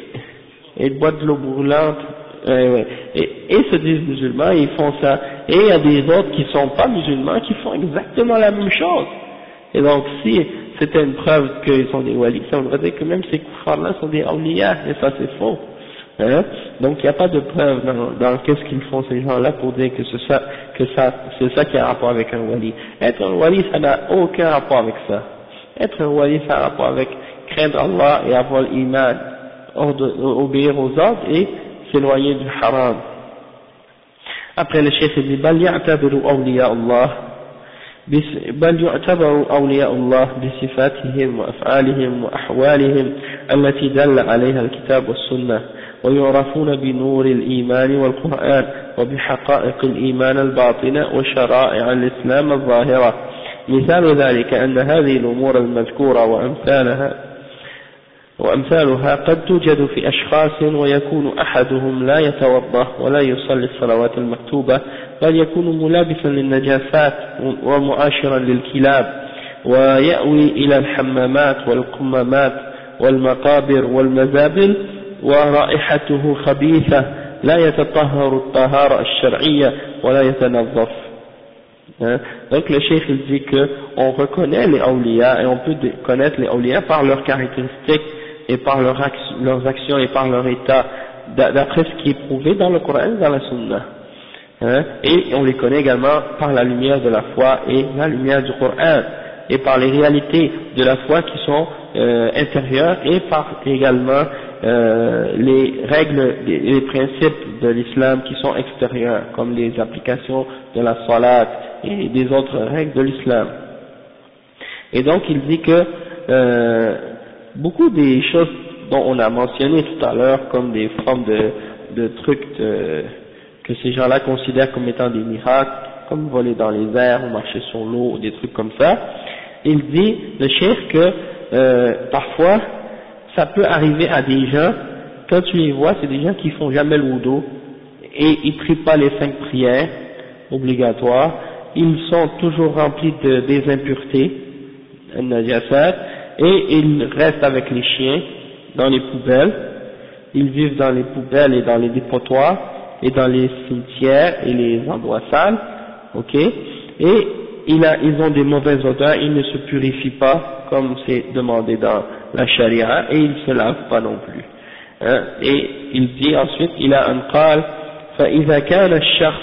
A: ils boivent de l'eau brûlante. Et se disent musulmans, ils font ça. Et il y a des autres qui sont pas musulmans qui font exactement la même chose. Et donc si c'était une preuve qu'ils sont des walis, ça voudrait dire que même ces koufars-là sont des awliya, et ça c'est faux. Hein? Donc il n'y a pas de preuve dans qu'est-ce qu'ils font ces gens-là pour dire que c'est ça qui a un rapport avec un wali. Être un wali, ça n'a aucun rapport avec ça. Être un wali, ça a un rapport avec craindre Allah et avoir l'iman, obéir aux ordres et s'éloigner du haram. Après le cheikh dit بل يعتبر أولياء الله بل يعتبر أولياء الله بصفاتهم وأفعالهم وأحوالهم التي دل عليها الكتاب والسنة، ويعرفون بنور الإيمان والقرآن وبحقائق الإيمان الباطنة وشرائع الإسلام الظاهرة. مثال ذلك أن هذه الأمور المذكورة وأمثالها قد توجد في أشخاص ويكون أحدهم لا يتوضأ ولا يصلي الصلوات المكتوبة، بل يكون ملابسا للنجاسات ومعاشرا للكلاب، ويأوي إلى الحمامات والقمامات والمقابر والمزابل، ورائحته خبيثة لا يتطهر الطهارة الشرعية ولا يتنظف. Donc le cheikh il dit qu'on reconnaît les awliya et on peut connaître les awliya par leurs caractéristiques et par leurs actions et par leur état, d'après ce qui est prouvé dans le Coran et dans la Sunna. Et on les connaît également par la lumière de la foi et la lumière du Coran, et par les réalités de la foi qui sont intérieures, et par également les règles, les principes de l'islam qui sont extérieurs, comme les applications de la salat et des autres règles de l'islam. Et donc il dit que beaucoup des choses dont on a mentionné tout à l'heure, comme des formes de trucs que ces gens-là considèrent comme étant des miracles, comme voler dans les airs ou marcher sur l'eau, des trucs comme ça, il dit, le cheikh, que parfois ça peut arriver à des gens, quand tu les vois, c'est des gens qui font jamais le wudu et ils prient pas les 5 prières obligatoires, ils sont toujours remplis des impuretés, najasat, et ils restent avec les chiens dans les poubelles, ils vivent dans les poubelles et dans les dépotoirs et dans les cimetières et les endroits sales, ok, et ils ont des mauvaises odeurs, ils ne se purifient pas comme c'est demandé dans la charia, et ils ne se lavent pas non plus. Et il dit ensuite, il a un qal, فإذا كان الشخص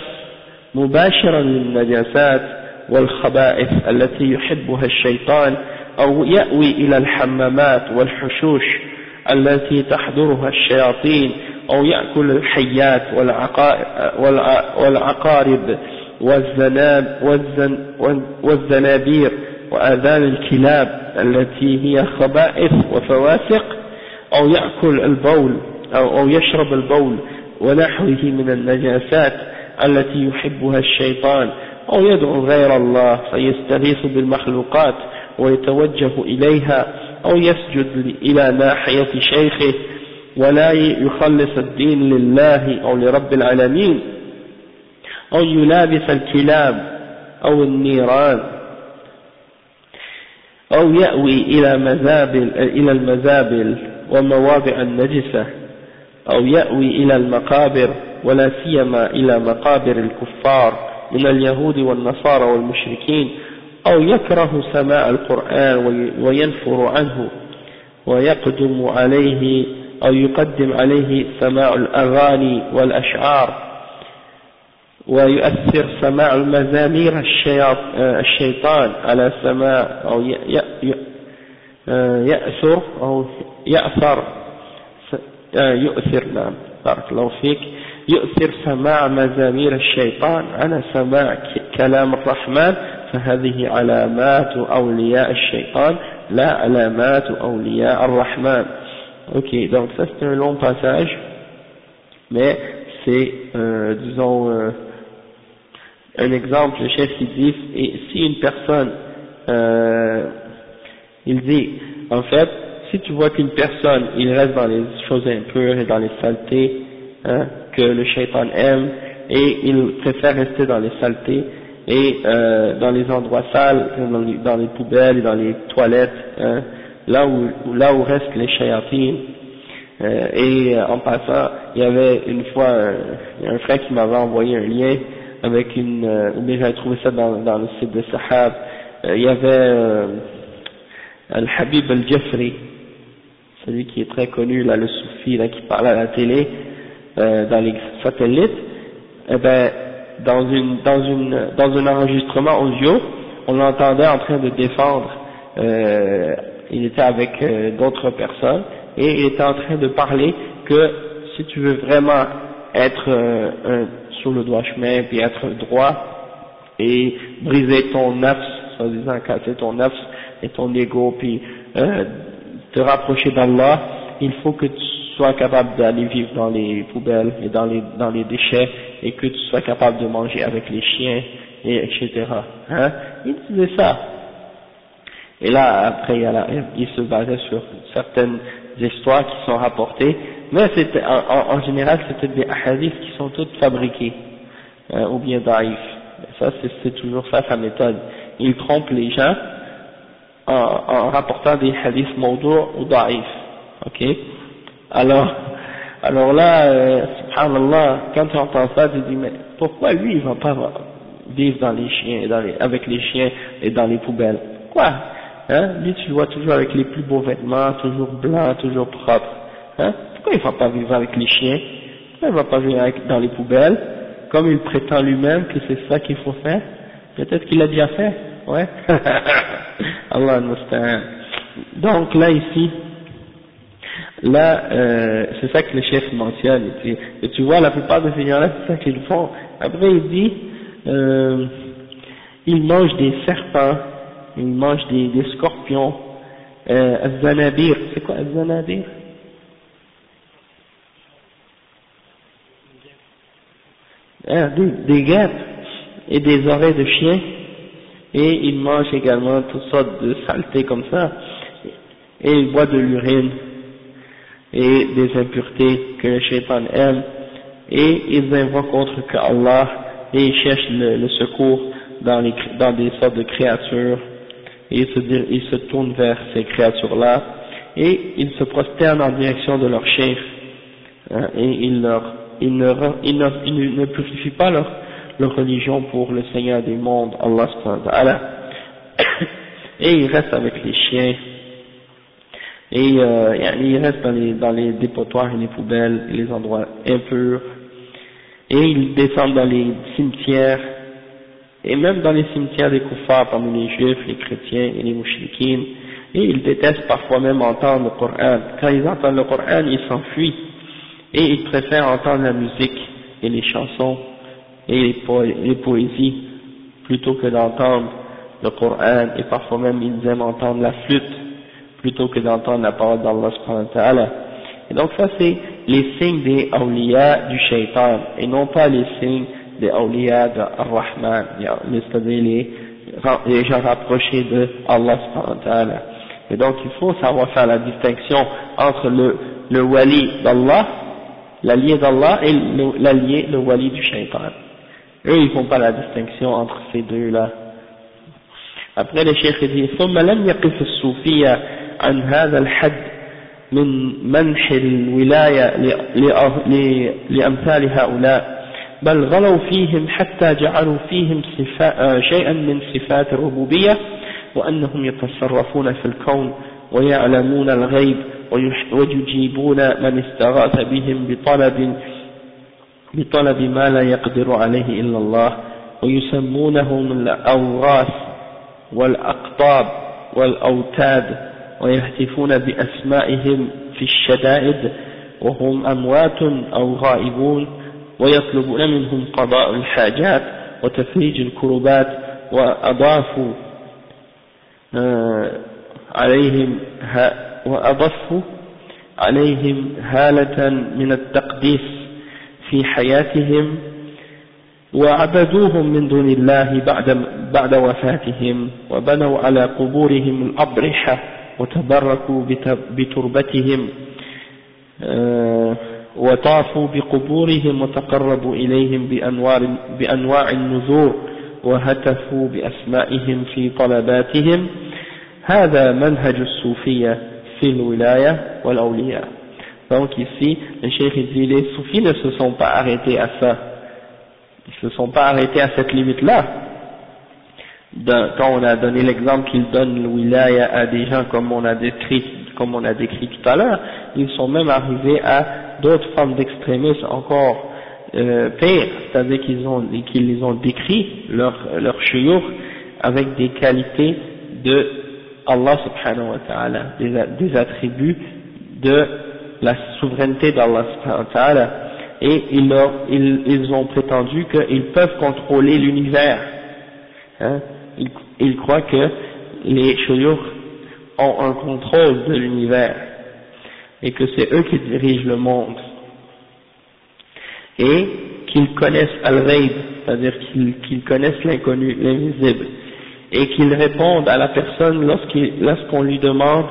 A: مباشرا للنجاسات والخبائث التي يحبها الشيطان، أو يأوي إلى الحمامات والحشوش التي تحضرها الشياطين، أو يأكل الحيات والعقارب والزنابير وآذان الكلاب التي هي خبائث وفواسق، أو يأكل البول أو يشرب البول ونحوه من النجاسات التي يحبها الشيطان، أو يدعو غير الله فيستغيث بالمخلوقات ويتوجه إليها، أو يسجد إلى ناحية شيخه ولا يخلص الدين لله أو لرب العالمين، أو يلابس الكلاب أو النيران، أو يأوي إلى المزابل ومواضع النجسة، أو يأوي إلى المقابر ولا سيما إلى مقابر الكفار من اليهود والنصارى والمشركين، أو يكره سماع القرآن وينفر عنه ويقدم عليه سماع الأغاني والأشعار، ويؤثر سماع المزامير الشيطان على سماع أو يؤثر سماع مزامير الشيطان على سماع كلام الرحمن، فهذه علامات أولياء الشيطان لا علامات أولياء الرحمن. Ok, donc ça c'est un long passage, mais c'est disons un exemple. Le chef qui dit, et si une personne il dit en fait, si tu vois qu'une personne il reste dans les choses impures et dans les saletés que le shaitan aime, et il préfère rester dans les saletés et dans les endroits sales, dans les poubelles et dans les toilettes, là où restent les shayatines. Et en passant, il y avait une fois un frère qui m'avait envoyé un lien avec ou bien j'avais trouvé ça dans le site de Sahab. Il y avait Al-Habib Al-Jafri, celui qui est très connu là, le soufi là, qui parle à la télé, dans les satellites. Eh ben, dans un enregistrement audio, on l'entendait en train de défendre, il était avec d'autres personnes, et il était en train de parler que si tu veux vraiment être sur le droit chemin, puis être droit, et briser ton nafs, soi-disant casser ton nafs et ton ego, puis te rapprocher d'Allah, il faut que tu sois capable d'aller vivre dans les poubelles et dans les déchets, et que tu sois capable de manger avec les chiens, et etc. Hein? Il disait ça. Et là, après, il se basait sur certaines histoires qui sont rapportées, mais c'était, en général, c'était des hadiths qui sont toutes fabriqués, ou bien daïf. Ça, c'est toujours ça, sa méthode. Il trompe les gens en rapportant des hadiths mawdou' ou daïf. Ok? Alors là, subhanallah, quand tu entends ça, tu dis, mais pourquoi lui, il va pas vivre dans les chiens, avec les chiens et dans les poubelles? Quoi? Hein? Lui, tu le vois toujours avec les plus beaux vêtements, toujours blancs, toujours propres. Hein? Pourquoi il va pas vivre avec les chiens? Pourquoi il va pas vivre dans les poubelles? Comme il prétend lui-même que c'est ça qu'il faut faire? Peut-être qu'il l'a déjà fait, ouais. Allah al-Musta'an. Donc là, ici, là, c'est ça que le chef mentionne, et tu vois, la plupart de ces gens-là, c'est ça qu'ils font. Après, il dit, ils mangent des serpents, ils mangent des scorpions, az-zanabir, c'est quoi az-zanabir? Des guêpes et des oreilles de chien, et ils mangent également toutes sortes de saletés comme ça, et ils boivent de l'urine et des impuretés que le shaitan aime, et ils invoquent autre que Allah, et ils cherchent le secours dans des sortes de créatures, et ils se tournent vers ces créatures-là, et ils se prosternent en direction de leur chef, et ils ne purifient pas leur religion pour le Seigneur des mondes, Allah subhanahu wa ta'ala, et ils restent avec les chiens, et ils restent dans les dépotoirs et les poubelles et les endroits impurs, et ils descendent dans les cimetières, et même dans les cimetières des kuffars parmi les juifs, les chrétiens et les mouchriquines, et ils détestent parfois même entendre le Coran. Quand ils entendent le Coran, ils s'enfuient, et ils préfèrent entendre la musique et les chansons et les poésies plutôt que d'entendre le Coran, et parfois même ils aiment entendre la flûte plutôt que d'entendre la parole d'Allah subhanahu wa ta'ala. Et donc ça c'est les signes des awliya du shaitan, et non pas les signes des awliya de Ar-Rahman, c'est-à-dire les gens rapprochés de Allah subhanahu wa ta'ala. Et donc il faut savoir faire la distinction entre le wali d'Allah, l'allié d'Allah, et l'allié, le wali du shaitan. Eux ils font pas la distinction entre ces deux-là. Après le cheikh dit ثم لم يقف الصوفية عن هذا الحد من منح الولاية لأمثال هؤلاء، بل غلوا فيهم حتى جعلوا فيهم شيئا من صفات الربوبية، وأنهم يتصرفون في الكون ويعلمون الغيب ويجيبون من استغاث بهم بطلب ما لا يقدر عليه إلا الله، ويسمونهم الأوراث والأقطاب والأوتاد، ويهتفون بأسمائهم في الشدائد وهم أموات أو غائبون، ويطلبون منهم قضاء الحاجات وتفريج الكربات، وأضافوا عليهم هالة من التقديس في حياتهم، وعبدوهم من دون الله بعد وفاتهم، وبنوا على قبورهم الأضرحة وتبركوا بتربتهم، وطافوا بقبورهم وتقربوا إليهم بأنواع النذور، وهتفوا بأسمائهم في طلباتهم. هذا منهج الصوفية في الولاية والأولياء. Donc ici, le cheikh dit, les soufis ne se sont pas arrêtés à ça. Ils ne se sont pas arrêtés à cette limite-là. Quand on a donné l'exemple qu'ils donnent le wilaya à des gens comme on a décrit tout à l'heure, ils sont même arrivés à d'autres formes d'extrémisme encore pires, c'est-à-dire qu'ils les ont décrit, leur shuyukh, avec des qualités de Allah subhanahu wa ta'ala, des attributs de la souveraineté d'Allah subhanahu wa ta'ala, et ils ont prétendu qu'ils peuvent contrôler l'univers, hein, ils croient que les shuyukh ont un contrôle de l'univers et que c'est eux qui dirigent le monde et qu'ils connaissent al-ghaib, c'est-à-dire qu'ils connaissent l'inconnu, l'invisible, et qu'ils répondent à la personne lorsqu'on lui demande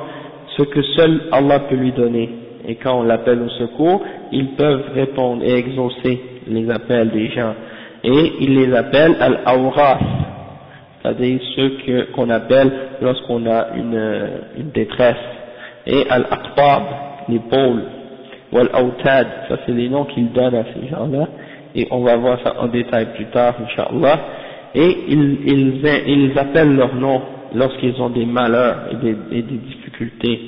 A: ce que seul Allah peut lui donner. Et quand on l'appelle au secours, ils peuvent répondre et exaucer les appels des gens. Et ils les appellent al-awras, c'est-à-dire ceux qu'on appelle lorsqu'on a une détresse. Et al-aqtab, les pôles, ou al-awtad, ça c'est les noms qu'ils donnent à ces gens-là. Et on va voir ça en détail plus tard, Inch'Allah. Et ils appellent leurs noms lorsqu'ils ont des malheurs et des difficultés,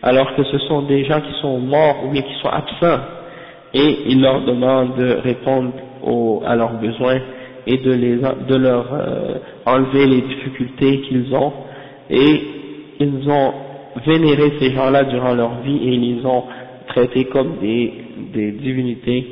A: alors que ce sont des gens qui sont morts ou bien qui sont absents, et ils leur demandent de répondre à leurs besoins et de leur enlever les difficultés qu'ils ont, et ils ont vénéré ces gens-là durant leur vie et ils les ont traités comme des divinités,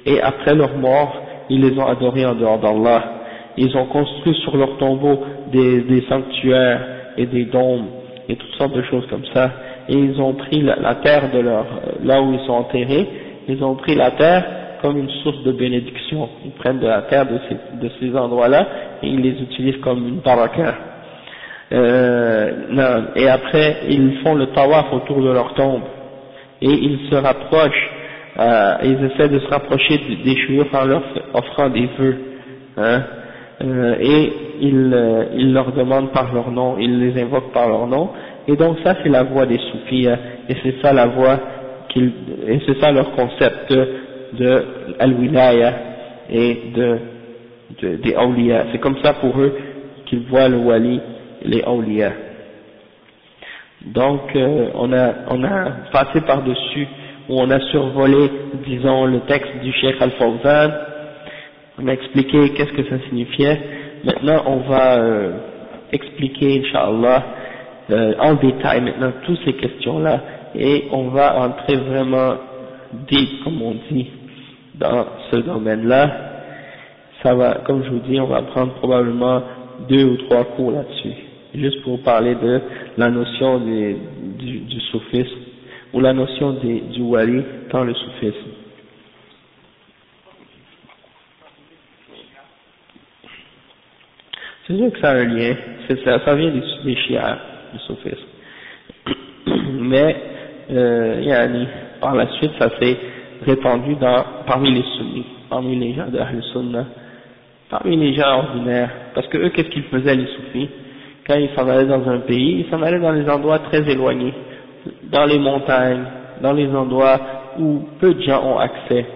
A: et après leur mort, ils les ont adorés en dehors d'Allah. Ils ont construit sur leurs tombeaux des sanctuaires et des dômes et toutes sortes de choses comme ça, et ils ont pris la terre de là où ils sont enterrés, ils ont pris la terre comme une source de bénédiction. Ils prennent de la terre de ces endroits-là et ils les utilisent comme une baraka. Et après ils font le tawaf autour de leur tombe et ils se rapprochent, ils essaient de se rapprocher des shuyukh en leur offrant des vœux, hein. Et ils leur demandent par leur nom, ils les invoquent par leur nom, et donc ça c'est la voie des soufis, et c'est ça la voie et c'est ça leur concept de al-wilaya et des awliya. C'est comme ça pour eux qu'ils voient le wali, les awliya. Donc on a passé par-dessus, ou on a survolé, disons, le texte du Cheikh Al-Fawzan. On a expliqué qu'est-ce que ça signifiait. Maintenant, on va expliquer, Inch'Allah, en détail maintenant toutes ces questions-là, et on va entrer vraiment deep, comme on dit, dans ce domaine-là. Ça va, comme je vous dis, on va prendre probablement 2 ou 3 cours là-dessus, juste pour parler de la notion du soufisme, ou la notion du wali dans le soufisme. C'est sûr que ça a un lien, ça vient des chiites, du soufisme. Mais, par la suite, ça s'est répandu parmi les sunnis, parmi les gens de Ahl Sunnah, parmi les gens ordinaires. Parce que eux, qu'est-ce qu'ils faisaient, les soufis? Quand ils s'en allaient dans un pays, ils s'en allaient dans les endroits très éloignés, dans les montagnes, dans les endroits où peu de gens ont accès.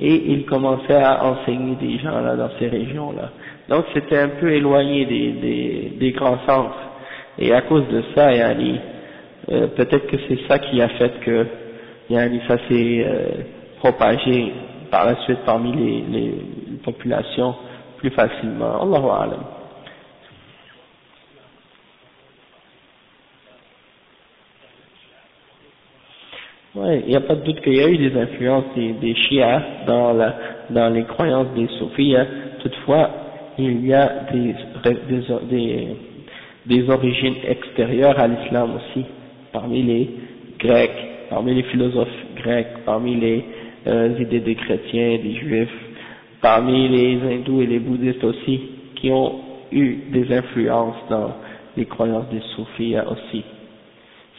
A: Et ils commençaient à enseigner des gens là dans ces régions-là. Donc c'était un peu éloigné des grands centres. Et à cause de ça, peut-être que c'est ça qui a fait que ça s'est propagé par la suite parmi les populations plus facilement. Allahu a'lam. Ouais, il n'y a pas de doute qu'il y a eu des influences des chiites dans les croyances des soufis. Toutefois, il y a des origines extérieures à l'islam aussi, parmi les Grecs, parmi les philosophes grecs, parmi les idées des chrétiens, des juifs, parmi les hindous et les bouddhistes aussi, qui ont eu des influences dans les croyances des soufis aussi.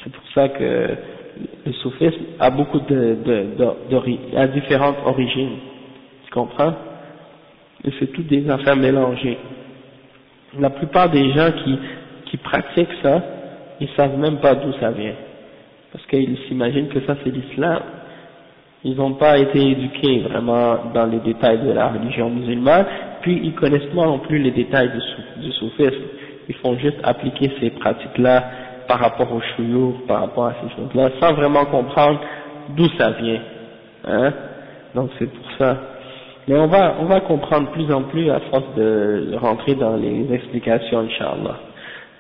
A: C'est pour ça que le soufisme a beaucoup a différentes origines, tu comprends? Et c'est toutes des affaires mélangées. La plupart des gens qui pratiquent ça, ils savent même pas d'où ça vient, parce qu'ils s'imaginent que ça c'est l'islam. Ils n'ont pas été éduqués vraiment dans les détails de la religion musulmane, puis ils connaissent pas non plus les détails du soufisme. Ils font juste appliquer ces pratiques-là par rapport aux shuyukh, par rapport à ces choses-là, sans vraiment comprendre d'où ça vient, hein. Donc c'est pour ça. Mais on va comprendre plus en plus à force de rentrer dans les explications, Inch'Allah.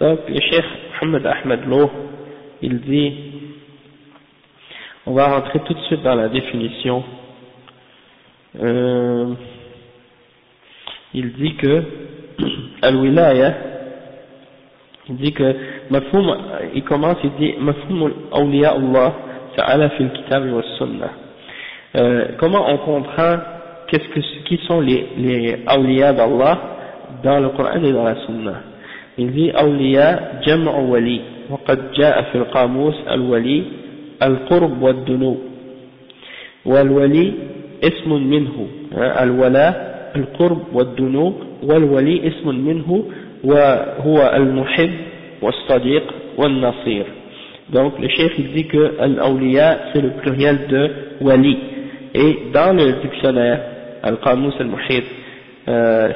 A: Donc le Cheikh Mohammed Ahmed Lo, il dit, on va rentrer tout de suite dans la définition. Il dit que al-wilaya Il dit que mafhum, il commence, il dit mafhum awliya Allah ta'ala fil kitab wa sunnah. Comment on comprend qui sont les awliya d'Allah dans le Coran et dans la Sunna. Il dit awliya jam'u wali وقد جاء في القاموس الولي القرب والدنو والولي اسم منه الولاء القرب والدنو والولي اسم منه وهو المحب والصديق والنصير. Donc le cheikh il dit que al-awliya c'est le pluriel de wali, et dans le dictionnaire al-qamus al-muhit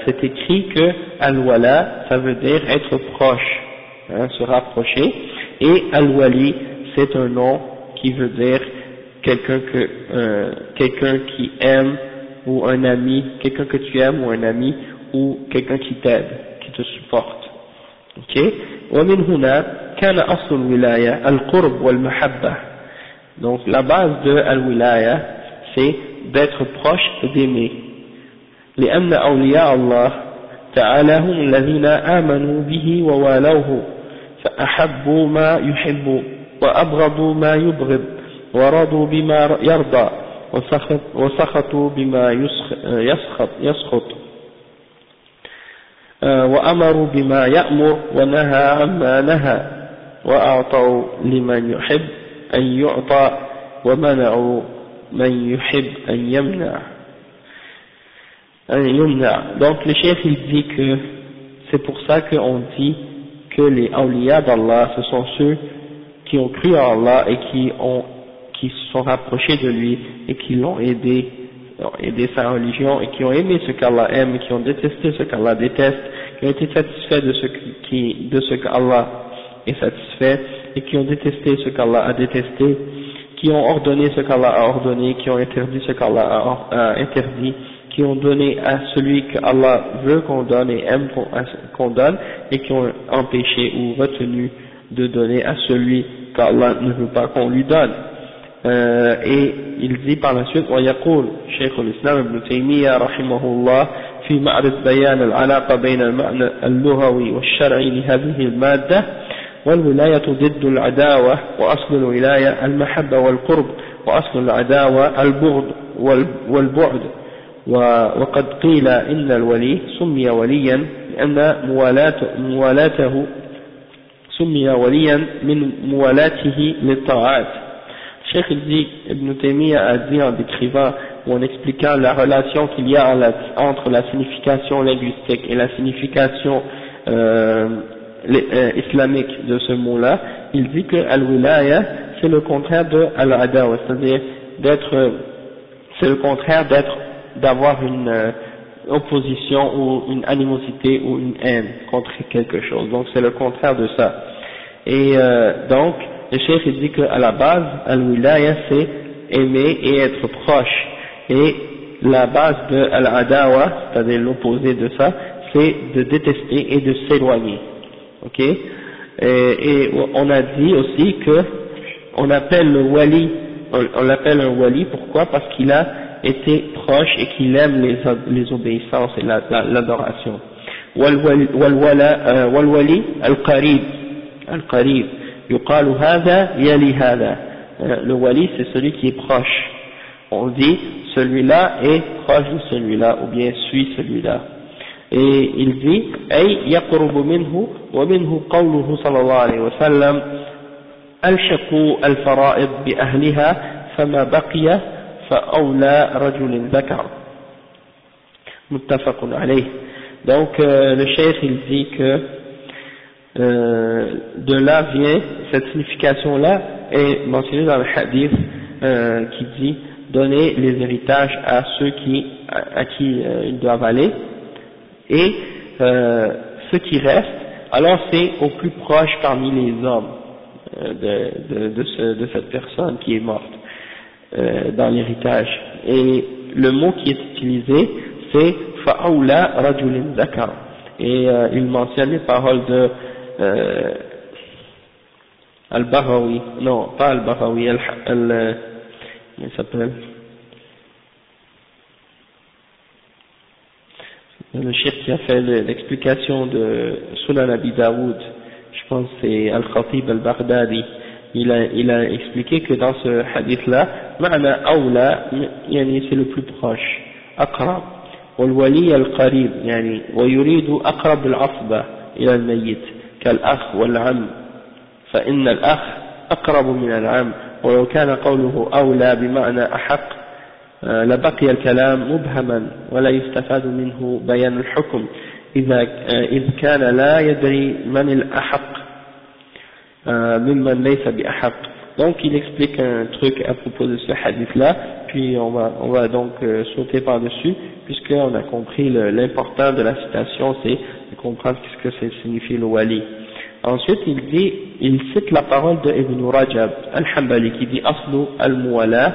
A: c'est écrit que al-wala ça veut dire être proche, se rapprocher, et al-wali c'est un nom qui veut dire quelqu'un qui aime, ou un ami, quelqu'un que tu aimes, ou un ami, ou quelqu'un qui t'aide, qui te supporte. Ok? ومن هنا كان أصل الولاية القرب والمحبة. Donc la base de al-wilaya c'est d'être proche et d'aimer. لأن أولياء الله تعالى هم الذين آمنوا به ووالوه فأحبوا ما يحب وأبغضوا ما يبغض ورضوا بما يرضى وسخطوا بما يسخط وأمروا بما يأمر ونهى عما نهى وأعطوا لمن يحب أن يعطى ومنعوا من يحب أن يمنع. Donc le chef il dit que c'est pour ça qu'on dit que les awliya d'Allah ce sont ceux qui ont cru en Allah et qui se sont rapprochés de lui et qui l'ont aidé sa religion, et qui ont aimé ce qu'Allah aime, et qui ont détesté ce qu'Allah déteste, qui ont été satisfaits de ce qu'Allah est satisfait, et qui ont détesté ce qu'Allah a détesté, qui ont ordonné ce qu'Allah a ordonné, qui ont interdit ce qu'Allah a interdit, qui ont donné à celui qu'Allah veut qu'on donne et aime qu'on donne, et qui ont empêché ou retenu de donner à celui qu'Allah ne veut pas qu'on lui donne. Et il dit par la suite ويقول شيخ الإسلام ابن تيمية رحمه الله في معرض بيان العلاقة بين المعنى اللغوي والشرعي لهذه المادة والولاية ضد العداوة وأصل الولاية المحبة والقرب وأصل العداوة البغض والبعد وقد قيل إن الولي سمي وليا لأن موالاته سمي وليا من موالاته للطاعات. Cheikh il dit, Ibn Taymiyyah a dit en décrivant ou en expliquant la relation qu'il y a entre la signification linguistique et la signification islamique de ce mot-là, il dit que al-wilaya c'est le contraire de al-adawa, c'est-à-dire c'est le contraire d'avoir une opposition ou une animosité ou une haine contre quelque chose, donc c'est le contraire de ça. Et donc le cheikh il dit qu'à la base, al-wilaya c'est aimer et être proche, et la base de al-adawa, c'est-à-dire l'opposé de ça, c'est de détester et de s'éloigner. Ok? Et on a dit aussi que on appelle le wali, on l'appelle un wali, pourquoi? Parce qu'il a été proche et qu'il aime les obéissances et l'adoration. Wal-wali al-qarib. يقال هذا يلي هذا. Le wali c'est celui qui est proche. On dit celui-là est proche de celui-là, ou bien suit celui-là. Et il dit أي يقرب منه ومنه قوله صلى الله عليه وسلم ألشقوا الفرائض بأهلها فما بقي فأولى رجل ذكر. متفق عليه. Donc le cheikh il dit que de là vient cette signification-là est mentionnée dans le hadith qui dit donner les héritages à ceux à qui ils doivent aller, et ce qui reste alors c'est au plus proche parmi les hommes de cette personne qui est morte dans l'héritage. Et le mot qui est utilisé c'est fa'aula rajulin zakar, et il mentionne les paroles de Al-Baghawi, non pas Al-Baghawi, il s'appelle le cheikh qui a fait l'explication de Sunan Abi Daoud, je pense que c'est Al-Khatib Al-Baghdadi, il a expliqué que dans ce hadith-là, معنى أولى يعني c'est le plus proche, أقرب, والولي القريب يعني ويريد أقرب العصبة إلى الميت كالأخ والعم، فإن الأخ أقرب من العم، ولو كان قوله أولى بمعنى أحق لبقي الكلام مبهما ولا يستفاد منه بيان الحكم إذ كان لا يدري من الأحق ممن ليس بأحق. Donc il explique un truc à propos de ce hadith-là, puis on va donc sauter par-dessus, puisqu'on a compris l'important de la citation, c'est de comprendre ce que signifie le wali. Ensuite il cite la parole de Ibn Rajab al-Hanbali qui dit Aslu al-Muwala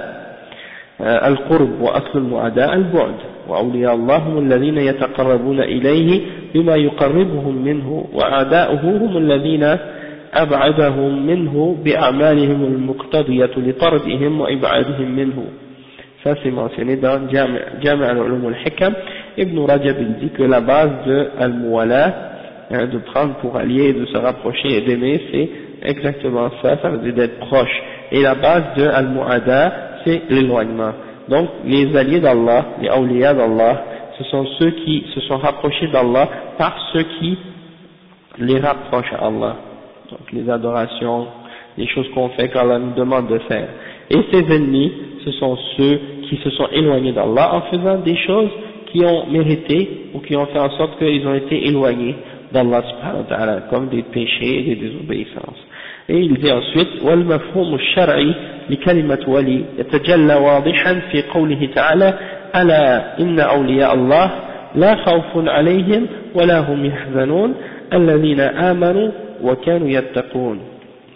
A: al-Qurb wa Aslu al-Mu'ada al-Bu'd wa awliya Allah hum alladhina yataqarrabuna ilayhi bima yuqarribuhum minhu wa a'da'uhu hum alladhina أبعدهم منه بأعمالهم المقتضية لطردهم وإبعادهم منه. Ça c'est mentionné dans Jami' al-Ulum al-Hikam. Ibn Rajab il dit que la base de al-Muwala, de prendre pour allié, de se rapprocher et d'aimer, c'est exactement ça, ça veut dire d'être proche. Et la base de al-Mu'ada, c'est l'éloignement. Donc les alliés d'Allah, les awliya d'Allah, ce sont ceux qui se sont rapprochés d'Allah par ceux qui les rapprochent à Allah. Donc les adorations, les choses qu'on fait qu'Allah nous demande de faire. Et ses ennemis, ce sont ceux qui se sont éloignés d'Allah en faisant des choses qui ont mérité ou qui ont fait en sorte qu'ils ont été éloignés d'Allah subhanahu wa ta'ala, comme des péchés et des désobéissances. Et il dit ensuite والمفهوم الشرعي لكلمة ولي يتجلى واضحا في قوله تعالى ألا إن أولياء الله لا خوف عليهم ولا هم يحزنون الذين آمنوا وكانوا يتقون.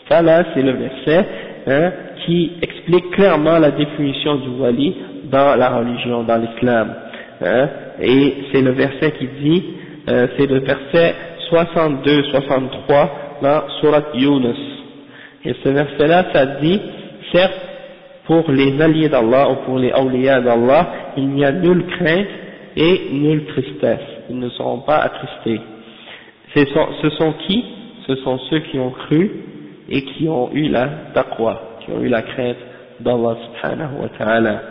A: Ça là c'est le verset qui explique clairement la définition du wali dans la religion, dans l'islam. Et c'est le verset qui dit, c'est le verset 62-63 dans Surat Yunus. Et ce verset-là, ça dit, certes, pour les alliés d'Allah ou pour les awliya d'Allah, il n'y a nulle crainte et nulle tristesse. Ils ne seront pas attristés. Ce sont qui? Ce sont ceux qui ont cru et qui ont eu la taqwa, qui ont eu la crainte d'Allah subhanahu wa ta'ala.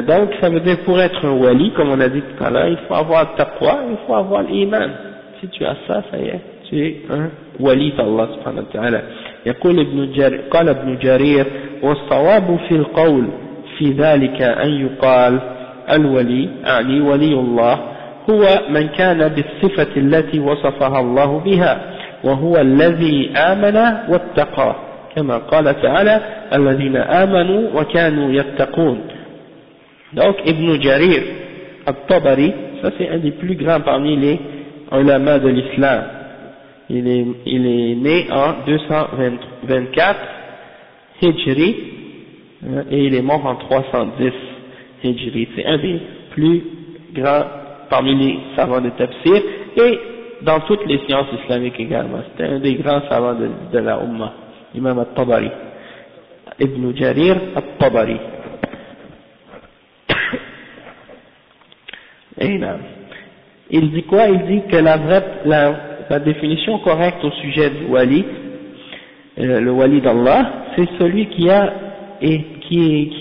A: Donc ça veut dire pour être un wali, comme on a dit tout à l'heure, il faut avoir taqwa, il faut avoir l'iman. Si tu as ça, ça y est, tu es un wali d'Allah subhanahu wa ta'ala. قال ابن جرير والصواب في القول في ذلك أن يقال الولي أعني ولي الله هو من كان بالصفة التي وصفها الله بها وهو الذي آمن واتقى كما قال تعالى الذين آمنوا وكانوا يتقون. Donc Ibn Jarir al-Tabari, ça c'est un des plus grands parmi les ulama de l'islam. Il est né en 224 Hijri et il est mort en 310 Hijri. C'est un des plus grands parmi les savants de tafsir et dans toutes les sciences islamiques également. C'était un des grands savants de la Ummah, Imam al-Tabari, Ibn Jarir al-Tabari. Et là, il dit quoi? Il dit que la définition correcte au sujet du wali, le wali d'Allah, c'est celui qui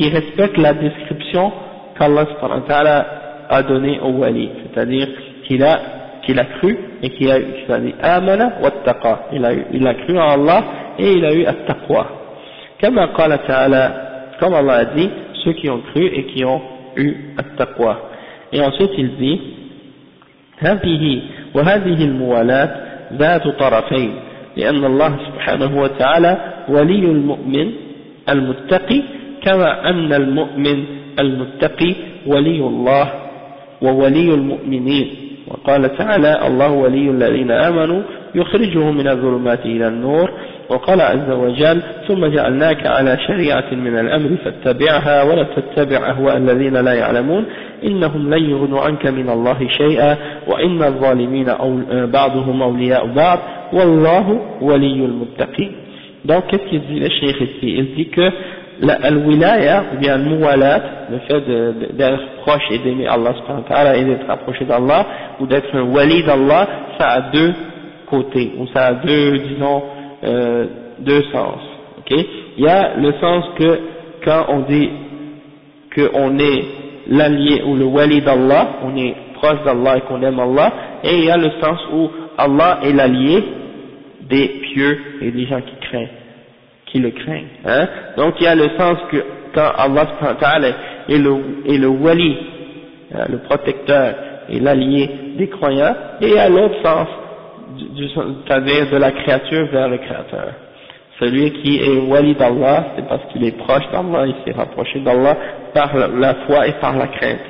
A: respecte la description qu'Allah subhanahu wa ta'ala a donné au wali, c'est-à-dire qu'il a cru et qu'il a eu, c'est-à-dire amana wa taqa, il a cru en Allah et il a eu at-taqwa. Comme Allah a dit, ceux qui ont cru et qui ont eu at-taqwa. Et ensuite il dit وهذه الموالاة ذات طرفين لأن الله سبحانه وتعالى ولي المؤمن المتقي كما أن المؤمن المتقي ولي الله وولي المؤمنين. وقال تعالى الله ولي الذين آمنوا يخرجهم من الظلمات إلى النور. وقال عز وجل ثم جعلناك على شريعة من الأمر فاتبعها ولا تتبع أهواء الذين لا يعلمون إنهم لن يغنوا عنك من الله شيئا وإن الظالمين بعضهم أولياء بعض والله ولي المتقين. Donc qu'est-ce qu'il dit le cheikh ici? Il dit que al-wilaya ou bien al-muwalat, le fait d'être proche et d'aimer Allah subhanahu wa ta'ala et d'être approché d'Allah ou d'être un wali d'Allah, ça a côtés, ou ça a deux sens. Okay? Il y a le sens que quand on dit qu'on est l'allié ou le wali d'Allah, on est proche d'Allah et qu'on aime Allah, et il y a le sens où Allah est l'allié des pieux et des gens qui le craignent. Hein? Donc il y a le sens que quand Allah subhanahu wa ta'ala est le wali, le protecteur et l'allié des croyants, et il y a l'autre sens, c'est-à-dire de la créature vers le créateur. Celui qui est wali d'Allah, c'est parce qu'il est proche d'Allah, il s'est rapproché d'Allah par la foi et par la crainte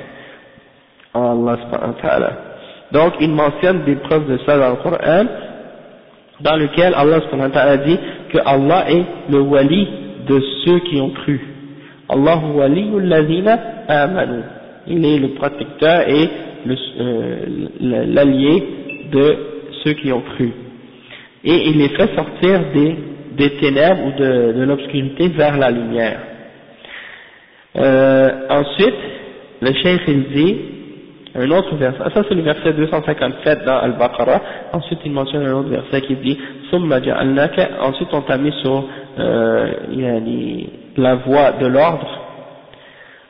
A: en Allah subhanahu wa ta'ala. Donc il mentionne des preuves de ça dans le Coran, dans lequel Allah subhanahu wa ta'ala dit que Allah est le wali de ceux qui ont cru. Allahu waliyul ladhina amanu. Il est le protecteur et l'allié de ceux qui ont cru. Et il les fait sortir des ténèbres ou de l'obscurité vers la lumière. Ensuite, le cheikh il dit, un autre verset, ça c'est le verset 257 dans Al-Baqarah, ensuite il mentionne un autre verset qui dit, Summa ja'alnaka, ensuite on t'a mis sur la voie de l'ordre.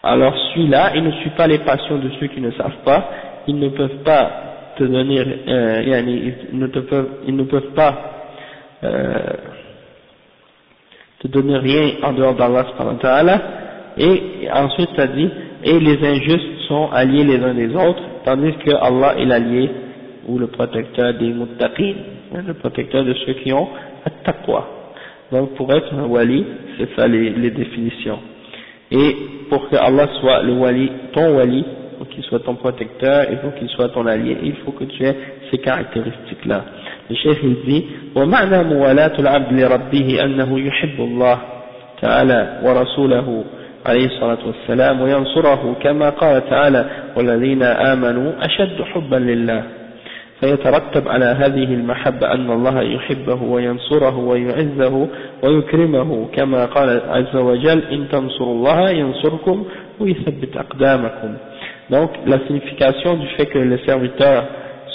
A: Alors celui-là, il ne suit pas les passions de ceux qui ne savent pas, ils ne peuvent pas te donner, ils ne peuvent pas te donner rien en dehors d'Allah subhanahu wa ta'ala, et ensuite ça dit, et les injustes sont alliés les uns des autres, tandis que Allah est l'allié ou le protecteur des muttaqin, le protecteur de ceux qui ont at-taqwa. Donc pour être un wali, c'est ça les définitions. Et pour que Allah soit le wali, ton wali, pour qu'il soit ton protecteur et pour qu'il soit ton allié, il faut que tu aies ces caractéristiques-là. Le cheikh il dit, وَمَعْنَى مُوَالَاةُ الْعَبْدِ لِرَبِّهِ أَنَّهُ يُحِبُّ اللَّهِ تعالى ورسوله عليه الصلاة والسلام وينصره كما قال تعالى والذين آمنوا أشد حبا لله فيترتب على هذه المحبة أن الله يحبه وينصره ويعزه ويكرمه كما قال عز وجل إن تنصروا الله ينصركم ويثبت أقدامكم. Donc la signification du fait que le serviteur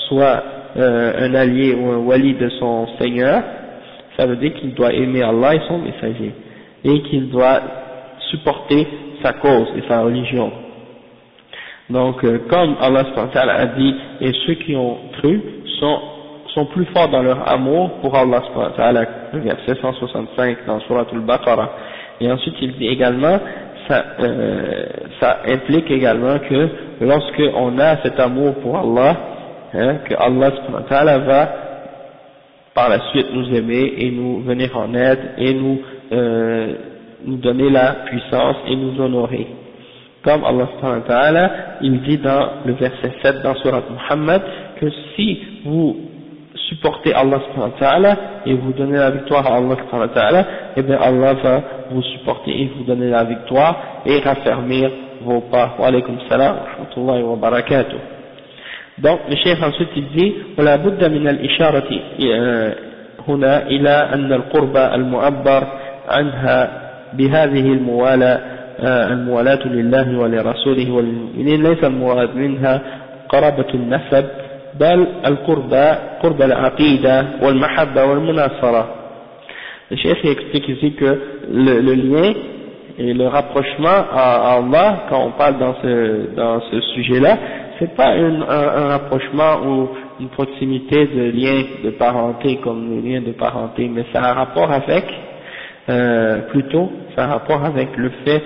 A: soit un allié ou un wali de son Seigneur, ça veut dire qu'il doit aimer Allah et son messager et qu'il doit supporter sa cause et sa religion. Donc comme Allah subhanahu wa ta'ala a dit, et ceux qui ont cru sont plus forts dans leur amour pour Allah subhanahu wa ta'ala, le verset 165 dans Surat al-Baqarah. Et ensuite il dit également, ça implique également que lorsque on a cet amour pour Allah, que Allah subhanahu wa ta'ala va par la suite nous aimer et nous venir en aide et nous donner la puissance et nous honorer. Comme Allah subhanahu wa ta'ala, il dit dans le verset 7 dans Surat Muhammad, que si vous supportez Allah subhanahu wa ta'ala et vous donnez la victoire à Allah subhanahu wa ta'ala, eh bien Allah va vous supporter et vous donner la victoire et raffermir vos pas. Wa alaykum salam wa rahmatullahi wa barakatuh. Donc le cheikh ensuite il dit ولا بد من الإشارة هنا إلى أن القرب المعبر عنها بهذه الموالاة لله ولرسوله والمؤمنين ليس المراد منها قرابة النسب بل قرب العقيدة والمحبة والمناصرة. Le cheikh explique ici que le lien et le rapprochement à Allah, quand on parle dans ce sujet-là, c'est pas un rapprochement ou une proximité de lien de parenté comme le lien de parenté, mais ça a un rapport avec, plutôt, ça a un rapport avec le fait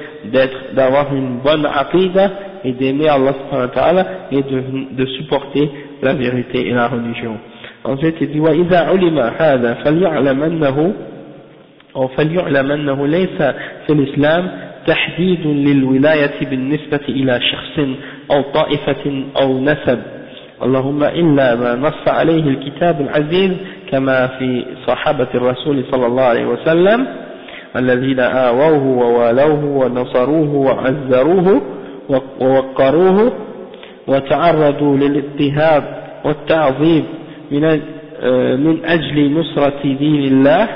A: d'avoir une bonne aqidah et d'aimer Allah subhanahu wa ta'ala et de supporter la vérité et la religion. Ensuite il dit وإذا علم هذا فليعلم أنه ليس في الإسلام تحديد للولاية بالنسبة إلى شخص أو طائفة أو نسب اللهم إلا ما نص عليه الكتاب العزيز كما في صحابة الرسول صلى الله عليه وسلم الذين آووه ووالوه ونصروه وعزروه ووقروه وتعرضوا للاضطهاد والتعظيم من أجل نصرة دين الله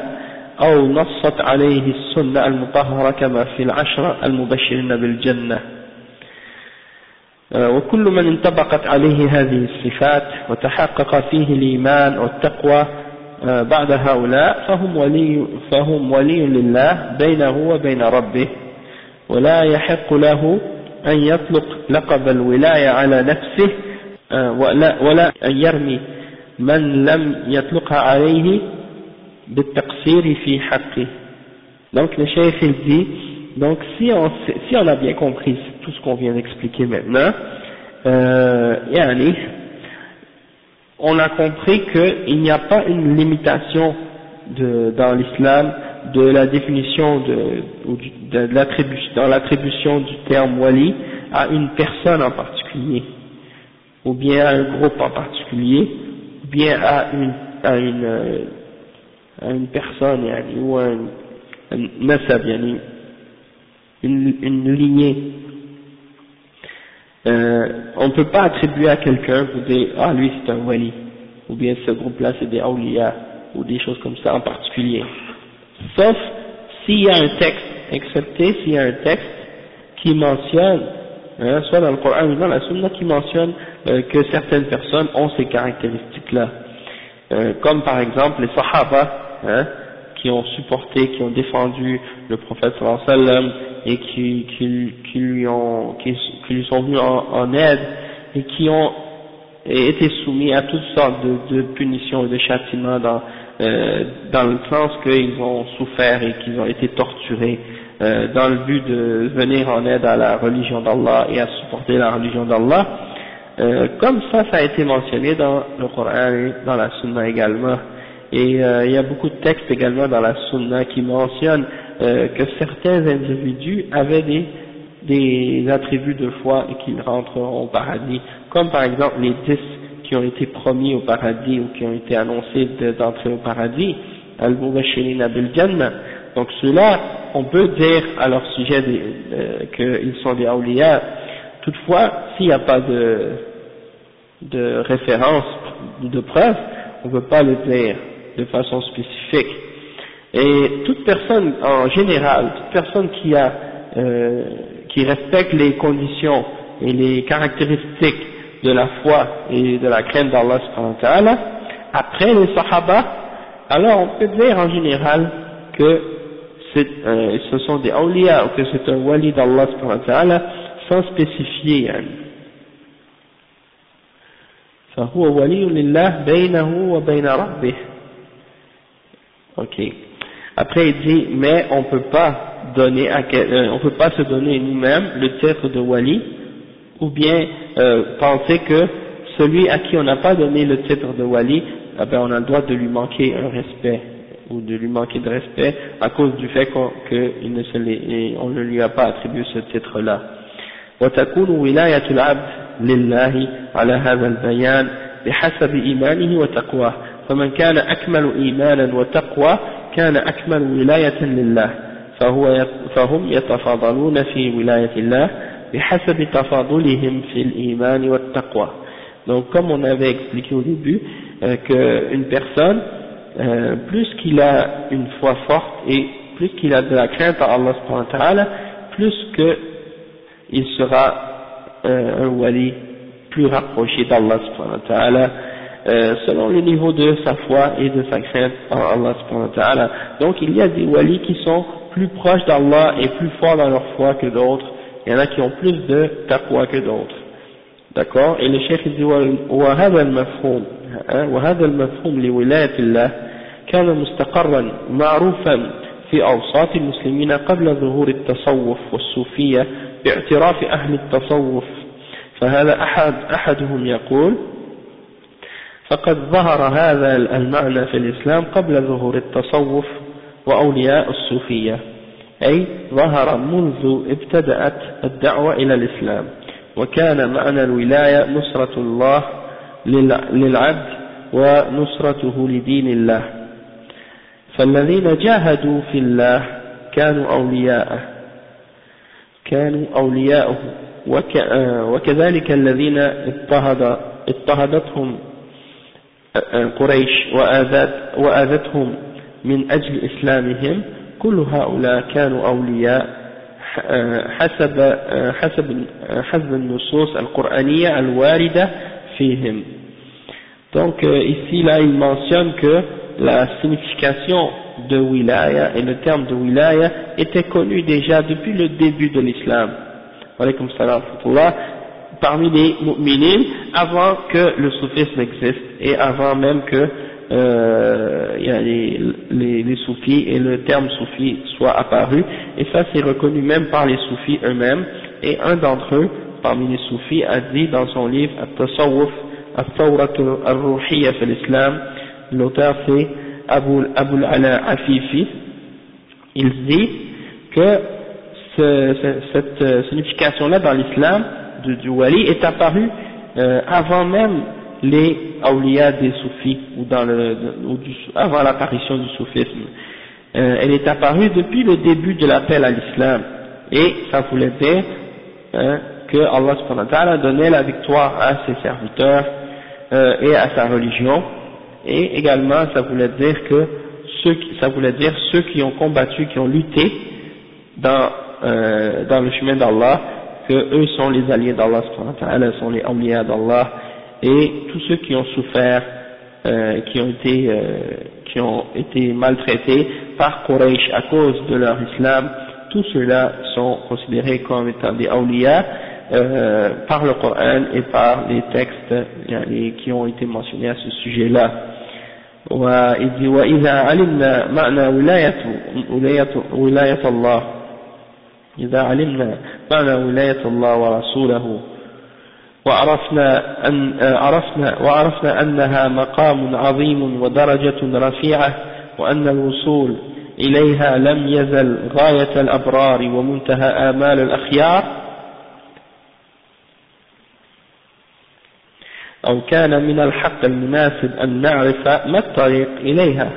A: أو نصت عليه السنة المطهرة كما في العشرة المبشرين بالجنة. وكل من انطبقت عليه هذه الصفات وتحقق فيه الإيمان والتقوى بعد هؤلاء فهم ولي لله بينه وبين ربه ولا يحق له أن يطلق لقب الولاية على نفسه ولا أن يرمي من لم يطلقها عليه بالتقصير في حقه. Donc le cheikh il dit, donc si on a bien compris tout ce qu'on vient d'expliquer maintenant, on a compris qu'il n'y a pas une limitation dans l'islam de la définition dans l'attribution du terme wali à une personne en particulier, ou bien à un groupe en particulier, ou bien à une personne ou un nasab, une lignée. On ne peut pas attribuer à quelqu'un pour dire ah lui c'est un wali, ou bien ce groupe-là c'est des awliya, ou des choses comme ça en particulier. Sauf s'il y a un texte, excepté s'il y a un texte qui mentionne, soit dans le Coran ou dans la Sunna, qui mentionne que certaines personnes ont ces caractéristiques-là. Comme par exemple les Sahaba, qui ont supporté, qui ont défendu le prophète sallallahu alayhi wa sallam et qui lui sont venus en aide et qui ont été soumis à toutes sortes de punitions et de châtiments dans le sens qu'ils ont souffert et qu'ils ont été torturés dans le but de venir en aide à la religion d'Allah et à supporter la religion d'Allah. Comme ça a été mentionné dans le Coran et dans la Sunna également. Et il y a beaucoup de textes également dans la Sunna qui mentionnent que certains individus avaient des attributs de foi et qu'ils rentreront au paradis, comme par exemple les 10 qui ont été promis au paradis ou qui ont été annoncés d'entrer au paradis, al-mubashirina bil jannah. Donc ceux-là, on peut dire à leur sujet qu'ils sont des awliya. Toutefois, s'il n'y a pas de référence, de preuve, on ne peut pas le dire de façon spécifique. Et toute personne en général, toute personne qui respecte les conditions et les caractéristiques de la foi et de la crainte d'Allah subhanahu wa ta'ala, après les Sahaba, alors on peut dire en général que ce sont des awliya ou que c'est un wali d'Allah subhanahu wa ta'ala sans spécifier. فهو ولي لله بينه وبين ربه. Ok. Après il dit, mais on peut pas se donner nous-mêmes le titre de wali, ou bien penser que celui à qui on n'a pas donné le titre de wali, on a le droit de lui manquer un respect, ou de lui manquer de respect à cause du fait qu'on ne lui a pas attribué ce titre-là. وتكون ولاية العبد لله على هذا البيان بحسب إيمانه وتقواه، فمن كان أكمل إيمانا وتقوى كان أكمل ولاية لله، فهم يتفاضلون في ولاية الله بحسب تفاضلهم في الإيمان والتقوى. Donc comme on avait expliqué au début, qu'une personne, plus qu'il a une foi forte et plus qu'il a de la crainte à Allah subhanahu wa ta'ala, plus qu'il sera un wali plus rapproché d'Allah subhanahu wa ta'ala, selon le niveau de sa foi et de sa crainte en Allah subhanahu wa ta'ala. Donc il y a des walis qui sont plus proches d'Allah et plus forts dans leur foi que d'autres, il y en a qui ont plus de taqwa que d'autres. D'accord? Et le cheikh dit وهذا المفهوم لولاية الله كان مستقرا معروفا في أوساط المسلمين قبل ظهور التصوف والصوفية باعتراف أهل التصوف. فهذا أحدهم يقول فقد ظهر هذا المعنى في الإسلام قبل ظهور التصوف وأولياء الصوفية، أي ظهر منذ ابتدأت الدعوة إلى الإسلام، وكان معنى الولاية نصرة الله للعبد ونصرته لدين الله، فالذين جاهدوا في الله كانوا أولياءه وكذلك الذين اضطهدتهم قريش وآذتهم من أجل إسلامهم، كل هؤلاء كانوا أولياء حسب النصوص القرآنية الواردة فيهم. Donc ici là il mentionne que la signification de wilaya et le terme de wilaya était connu déjà depuis le début de l'islam. Alaykoum salam wa rahmatullah. Parmi les mu'minines, avant que le soufisme existe et avant même que il y a les soufis et le terme soufi soit apparu, et ça c'est reconnu même par les soufis eux-mêmes, et un d'entre eux, parmi les soufis, a dit dans son livre At-Tasawwuf Al-Thawrat Al-Ruhiyya fi l'Islam, l'auteur c'est Abu al-Ala Afifi, il dit que cette signification-là dans l'islam du wali est apparue avant même les awliya des soufis, ou avant l'apparition du soufisme. Elle est apparue depuis le début de l'appel à l'islam, et ça voulait dire que Allah subhanahu wa ta'ala donnait la victoire à ses serviteurs et à sa religion, et également ça voulait dire que ceux qui ont combattu, qui ont lutté dans le chemin d'Allah, que eux sont les alliés d'Allah subhanahu wa ta'ala, sont les awliya d'Allah, et tous ceux qui ont souffert, qui ont été maltraités par Quraysh à cause de leur islam, tous ceux-là sont considérés comme étant des awliya par le Coran et par les textes qui ont été mentionnés à ce sujet-là. وإذا علمنا معنى ولاية الله، إذا علمنا معنى ولاية الله ورسوله وعرفنا أنها مقام عظيم ودرجة رفيعة، وأن الوصول إليها لم يزل غاية الأبرار ومنتهى آمال الأخيار، أو كان من الحق المناسب أن نعرف ما الطريق إليها.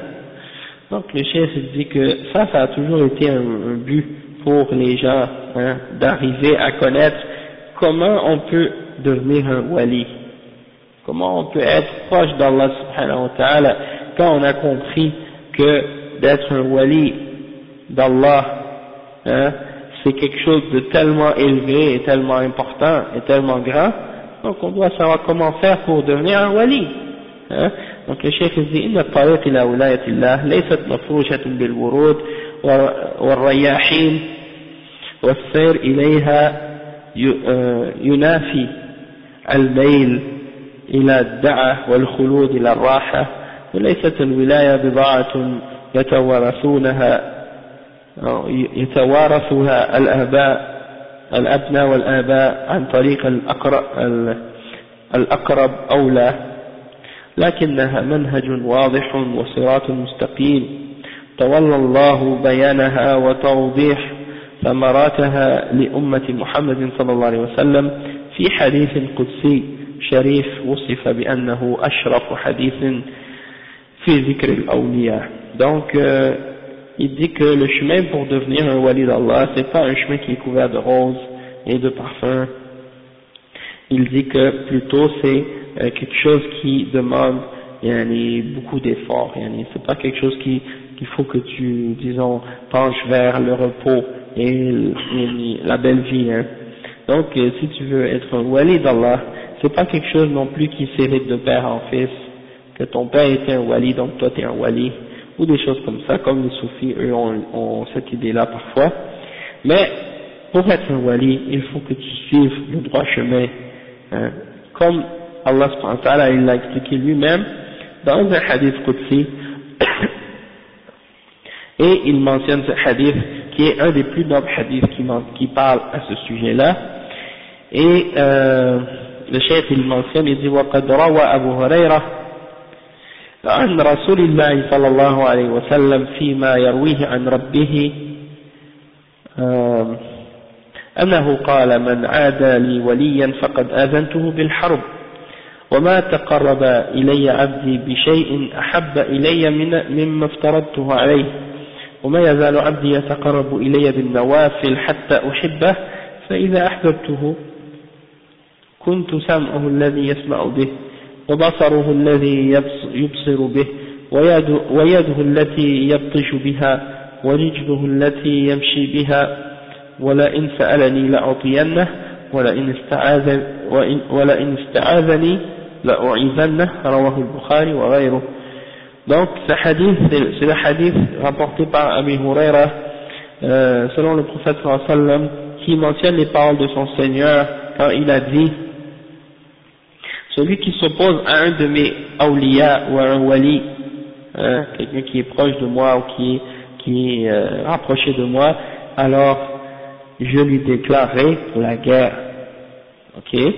A: Donc le cheikh dit que ça a toujours été un but pour les gens, d'arriver à connaître comment on peut devenir un wali, comment on peut être proche d'Allah subhanahu wa ta'ala, quand on a compris que d'être un wali d'Allah, c'est quelque chose de tellement élevé et tellement important et tellement grand. Donc on doit savoir comment faire pour devenir un wali. Donc le cheikh dit إن الطريق إلى ولاية الله ليست مفروشة بالورود والرياحين والسير إليها ينافي الميل إلى الدعة والخلود إلى الراحة، وليست الولاية بضاعة يتوارثها الأبناء والآباء عن طريق الأقرب أولى، لكنها منهج واضح وصراط مستقيم تولى الله بيانها وتوضيح ثمراتها لأمة محمد صلى الله عليه وسلم في حديث قدسي شريف وصف بأنه أشرف حديث في ذكر الأولياء. Donc il dit que le chemin pour devenir un wali d'Allah, c'est pas un chemin qui est couvert de roses et de parfums. Il dit que plutôt c'est quelque chose qui demande beaucoup d'efforts. C'est pas quelque chose qu'il faut que tu, disons, penches vers le repos et la belle vie. Donc si tu veux être un wali d'Allah, c'est pas quelque chose non plus qui s'hérite de père en fils, que ton père était un wali donc toi tu es un wali, ou des choses comme ça, comme les soufis eux ont cette idée-là parfois. Mais pour être un wali, il faut que tu suives le droit chemin, comme Allah subhanahu wa ta'ala il l'a expliqué lui-même dans un hadith qudsi. Et il mentionne ce hadith qui est un des plus nobles hadiths qui parle à ce sujet-là. Et le cheikh il mentionne, il dit وقد روى أبو هريرة عن رسول الله صلى الله عليه وسلم فيما يرويه عن ربه أنه قال من عادى لي وليا فقد آذنته بالحرب وما تقرب إلي عبدي بشيء أحب إلي مما افترضته عليه وما يزال عبدي يتقرب إلي بالنوافل حتى أحبه فإذا أحببته كنت سمعه الذي يسمع به وبصره الذي يبصر به ويده التي يبطش بها ورجله التي يمشي بها ولئن سألني لأعطينه ولئن استعاذني لأعيذنه رواه البخاري وغيره. Donc ce hadith, c'est le hadith rapporté par Abi Huraira, selon le prophète sallallahu alayhi wa sallam, qui mentionne les paroles de son Seigneur quand il a dit: celui qui s'oppose à un de mes awliya ou à un wali, quelqu'un qui est proche de moi ou qui est rapproché de moi, alors je lui déclarerai la guerre. Ok? Et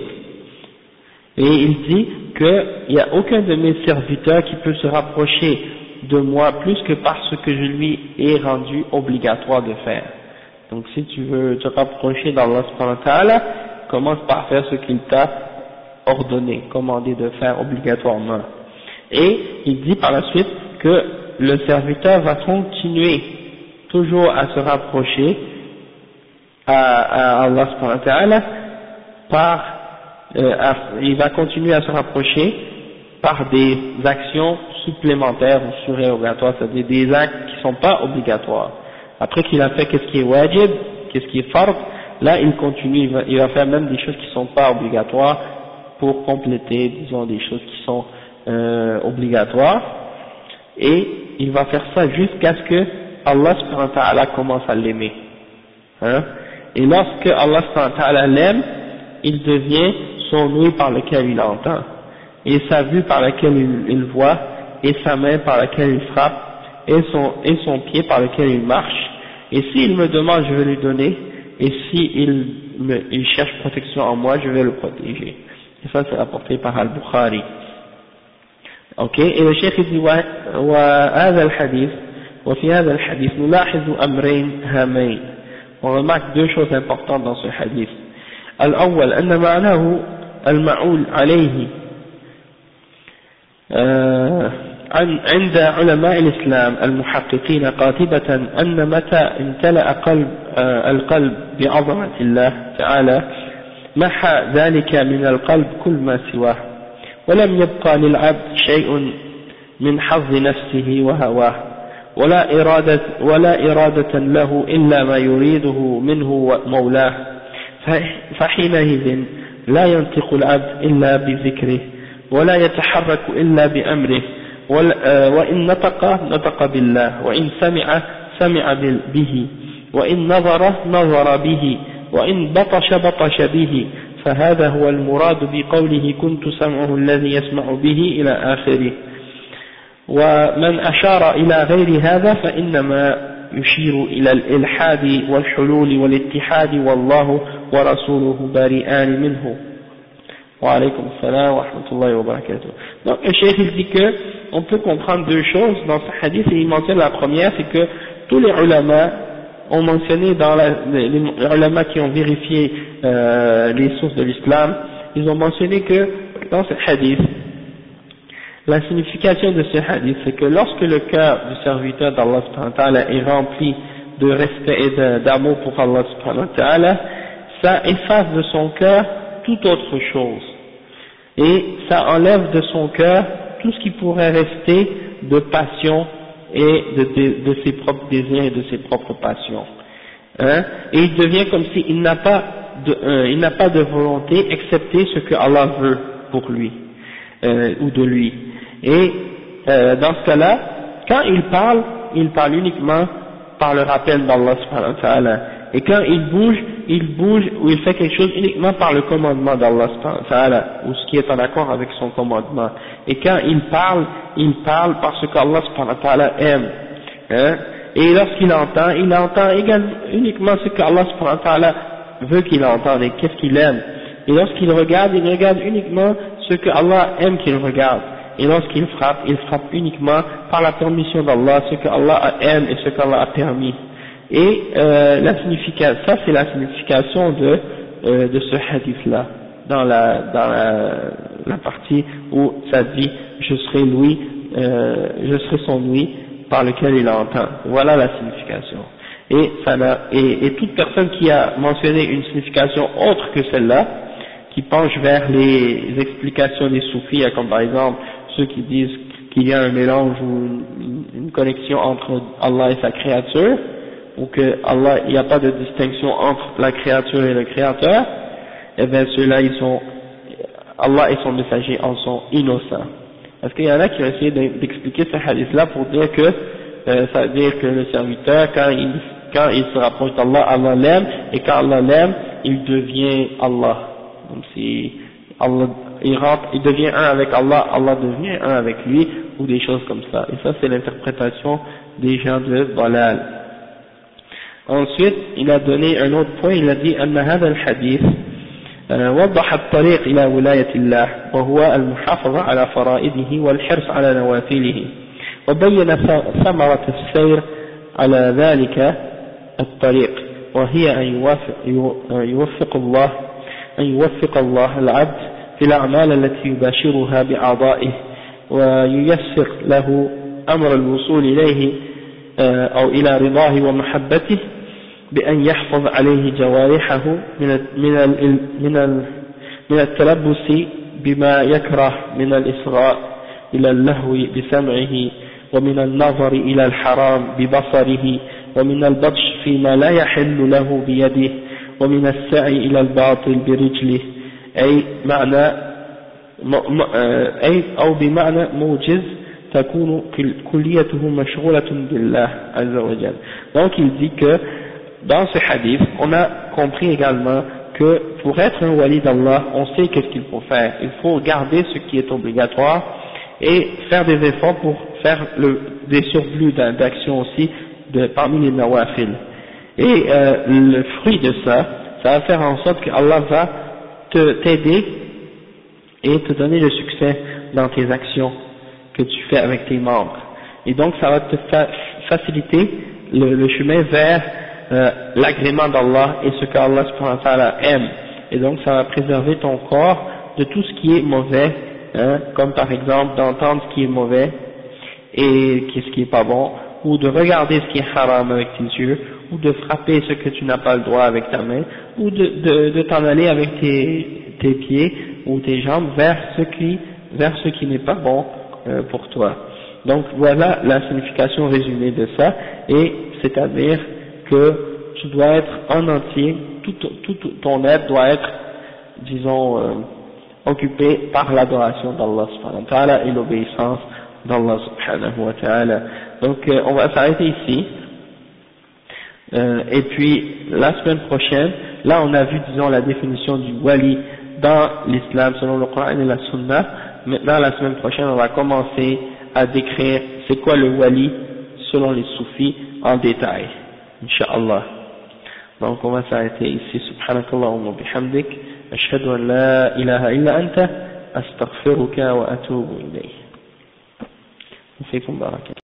A: il dit qu'il n'y a aucun de mes serviteurs qui peut se rapprocher de moi plus que par ce que je lui ai rendu obligatoire de faire. Donc si tu veux te rapprocher d'Allah subhanahu wa ta'ala, commence par faire ce qu'il t'a ordonné, commandé de faire obligatoirement. Et il dit par la suite que le serviteur va continuer toujours à se rapprocher à Allah subhanahu wa ta'ala il va continuer à se rapprocher par des actions supplémentaires ou surérogatoires, c'est-à-dire des actes qui ne sont pas obligatoires. Après qu'il a fait qu'est-ce qui est wajib, qu'est-ce qui est fard, là il continue, il va faire même des choses qui ne sont pas obligatoires pour compléter, disons, des choses qui sont obligatoires, et il va faire ça jusqu'à ce que Allah subhanahu wa ta'ala commence à l'aimer. Hein? Et lorsque Allah subhanahu wa ta'ala l'aime, il devient son ouïe par lequel il entend, et sa vue par laquelle il voit, et sa main par laquelle il frappe, et son pied par lequel il marche. Et s'il me demande, je vais lui donner, et s'il il cherche protection en moi, je vais le protéger. Et ça c'est rapporté par Al-Bukhari. Ok, et le cheikh dit وهذا الحديث وفي هذا الحديث نلاحظ أمرين هامين. On remarque deux choses importantes dans ce hadith. الأول أن معناه المعول عليه عند علماء الإسلام المحققين قاطبة أن متى امتلأ القلب بعظمة الله تعالى محى ذلك من القلب كل ما سواه، ولم يبقى للعبد شيء من حظ نفسه وهواه، ولا إرادة له إلا ما يريده منه مولاه، فحينئذ لا ينطق العبد إلا بذكره، ولا يتحرك إلا بأمره، وإن نطق بالله، وإن سمع به، وإن نظر به، وإن بطش به، فهذا هو المراد بقوله كنت سمعه الذي يسمع به إلى آخره. ومن أشار إلى غير هذا فإنما يشير إلى الإلحاد والحلول والاتحاد والله ورسوله بريئان منه. وعليكم السلام ورحمة الله وبركاته. Donc le cheikh il dit que on peut comprendre deux choses dans ce hadith, et il mentionne la première, c'est que tous les ulama ont mentionné dans les ulama qui ont vérifié les sources de l'islam, ils ont mentionné que dans ce hadith, la signification de ce hadith, c'est que lorsque le cœur du serviteur d'Allah subhanahu wa ta'ala est rempli de respect et d'amour pour Allah subhanahu wa ta'ala, ça efface de son cœur toute autre chose, et ça enlève de son cœur tout ce qui pourrait rester de passion et de ses propres désirs et de ses propres passions, hein? Et il devient comme s'il n'a pas de volonté excepté ce que Allah veut pour lui ou de lui. Et dans ce cas-là, quand il parle uniquement par le rappel d'Allah subhanahu wa ta'ala, et quand il bouge ou il fait quelque chose uniquement par le commandement d'Allah subhanahu wa ta'ala, ou ce qui est en accord avec son commandement. Et quand il parle parce qu'Allah subhanahu wa ta'ala aime, hein? Et lorsqu'il entend, il entend également uniquement ce qu'Allah subhanahu wa ta'ala veut qu'il entende et qu'est-ce qu'il aime. Et lorsqu'il regarde, il regarde uniquement ce que Allah aime qu'il regarde. Et lorsqu'il frappe, il frappe uniquement par la permission d'Allah, ce que Allah aime et ce qu'Allah a permis. Et ça c'est la signification de ce hadith-là, dans la partie où ça dit je serai son ouïe par lequel il entend. Voilà la signification. Et toute personne qui a mentionné une signification autre que celle-là, qui penche vers les explications des soufis, comme par exemple ceux qui disent qu'il y a un mélange ou une connexion entre Allah et sa créature, ou que Allah, il n'y a pas de distinction entre la créature et le créateur, et bien ceux-là Allah et son messager en sont innocents. Parce qu'il y en a qui ont essayé d'expliquer ce hadith-là pour dire que ça veut dire que le serviteur, quand il se rapproche d'Allah, Allah l'aime, et quand Allah l'aime, il devient Allah. Donc si Allah, il devient un avec Allah, Allah devient un avec lui, ou des choses comme ça. Et ça, c'est l'interprétation des gens de Dalal. Ensuite, il a donné un autre point, il a dit أن هذا الحديث وضح الطريق إلى ولاية الله وهو المحافظة على فرائضه والحرص على نوافله وبين ثمرة السير على ذلك الطريق وهي أن يوفق الله العبد في الأعمال التي يباشرها بأعضائه وييسر له أمر الوصول إليه أو إلى رضاه ومحبته بأن يحفظ عليه جوارحه من التلبس بما يكره من الإصغاء إلى اللهو بسمعه ومن النظر إلى الحرام ببصره ومن البطش فيما لا يحل له بيده ومن السعي إلى الباطل برجله أو بمعنى موجز تكون كليته مشغولة بالله عز وجل. Donc il dit que dans ce hadith, on a compris également que pour être un wali d'Allah, on sait qu'est-ce qu'il faut faire. Il faut garder ce qui est obligatoire et faire des efforts pour faire des surplus d'action aussi parmi les nawafil. Et le fruit de ça va faire en sorte que Allah va t'aider et te donner le succès dans tes actions que tu fais avec tes membres. Et donc ça va te faciliter le chemin vers l'agrément d'Allah et ce qu'Allah subhanahu wa ta'ala aime. Et donc ça va préserver ton corps de tout ce qui est mauvais, comme par exemple d'entendre ce qui est mauvais et ce qui est pas bon, ou de regarder ce qui est haram avec tes yeux, ou de frapper ce que tu n'as pas le droit avec ta main, ou de t'en aller avec tes pieds ou tes jambes vers ce qui n'est pas bon pour toi. Donc voilà la signification résumée de ça, et c'est-à-dire que tu dois être en entier, tout ton être doit être, disons, occupé par l'adoration d'Allah subhanahu wa ta'ala et l'obéissance d'Allah subhanahu wa ta'ala. Donc on va s'arrêter ici, et puis la semaine prochaine, là on a vu, disons, la définition du wali dans l'islam selon le Coran et la Sunna. Maintenant la semaine prochaine on va commencer à décrire c'est quoi le wali selon les soufis en détail, Inch'Allah. Donc on va s'arrêter ici. Subhanakallahumma bihamdik, ashhadu an la ilaha illa anta, astaghfiruka wa atubu ilayh. Fikum barakatuh.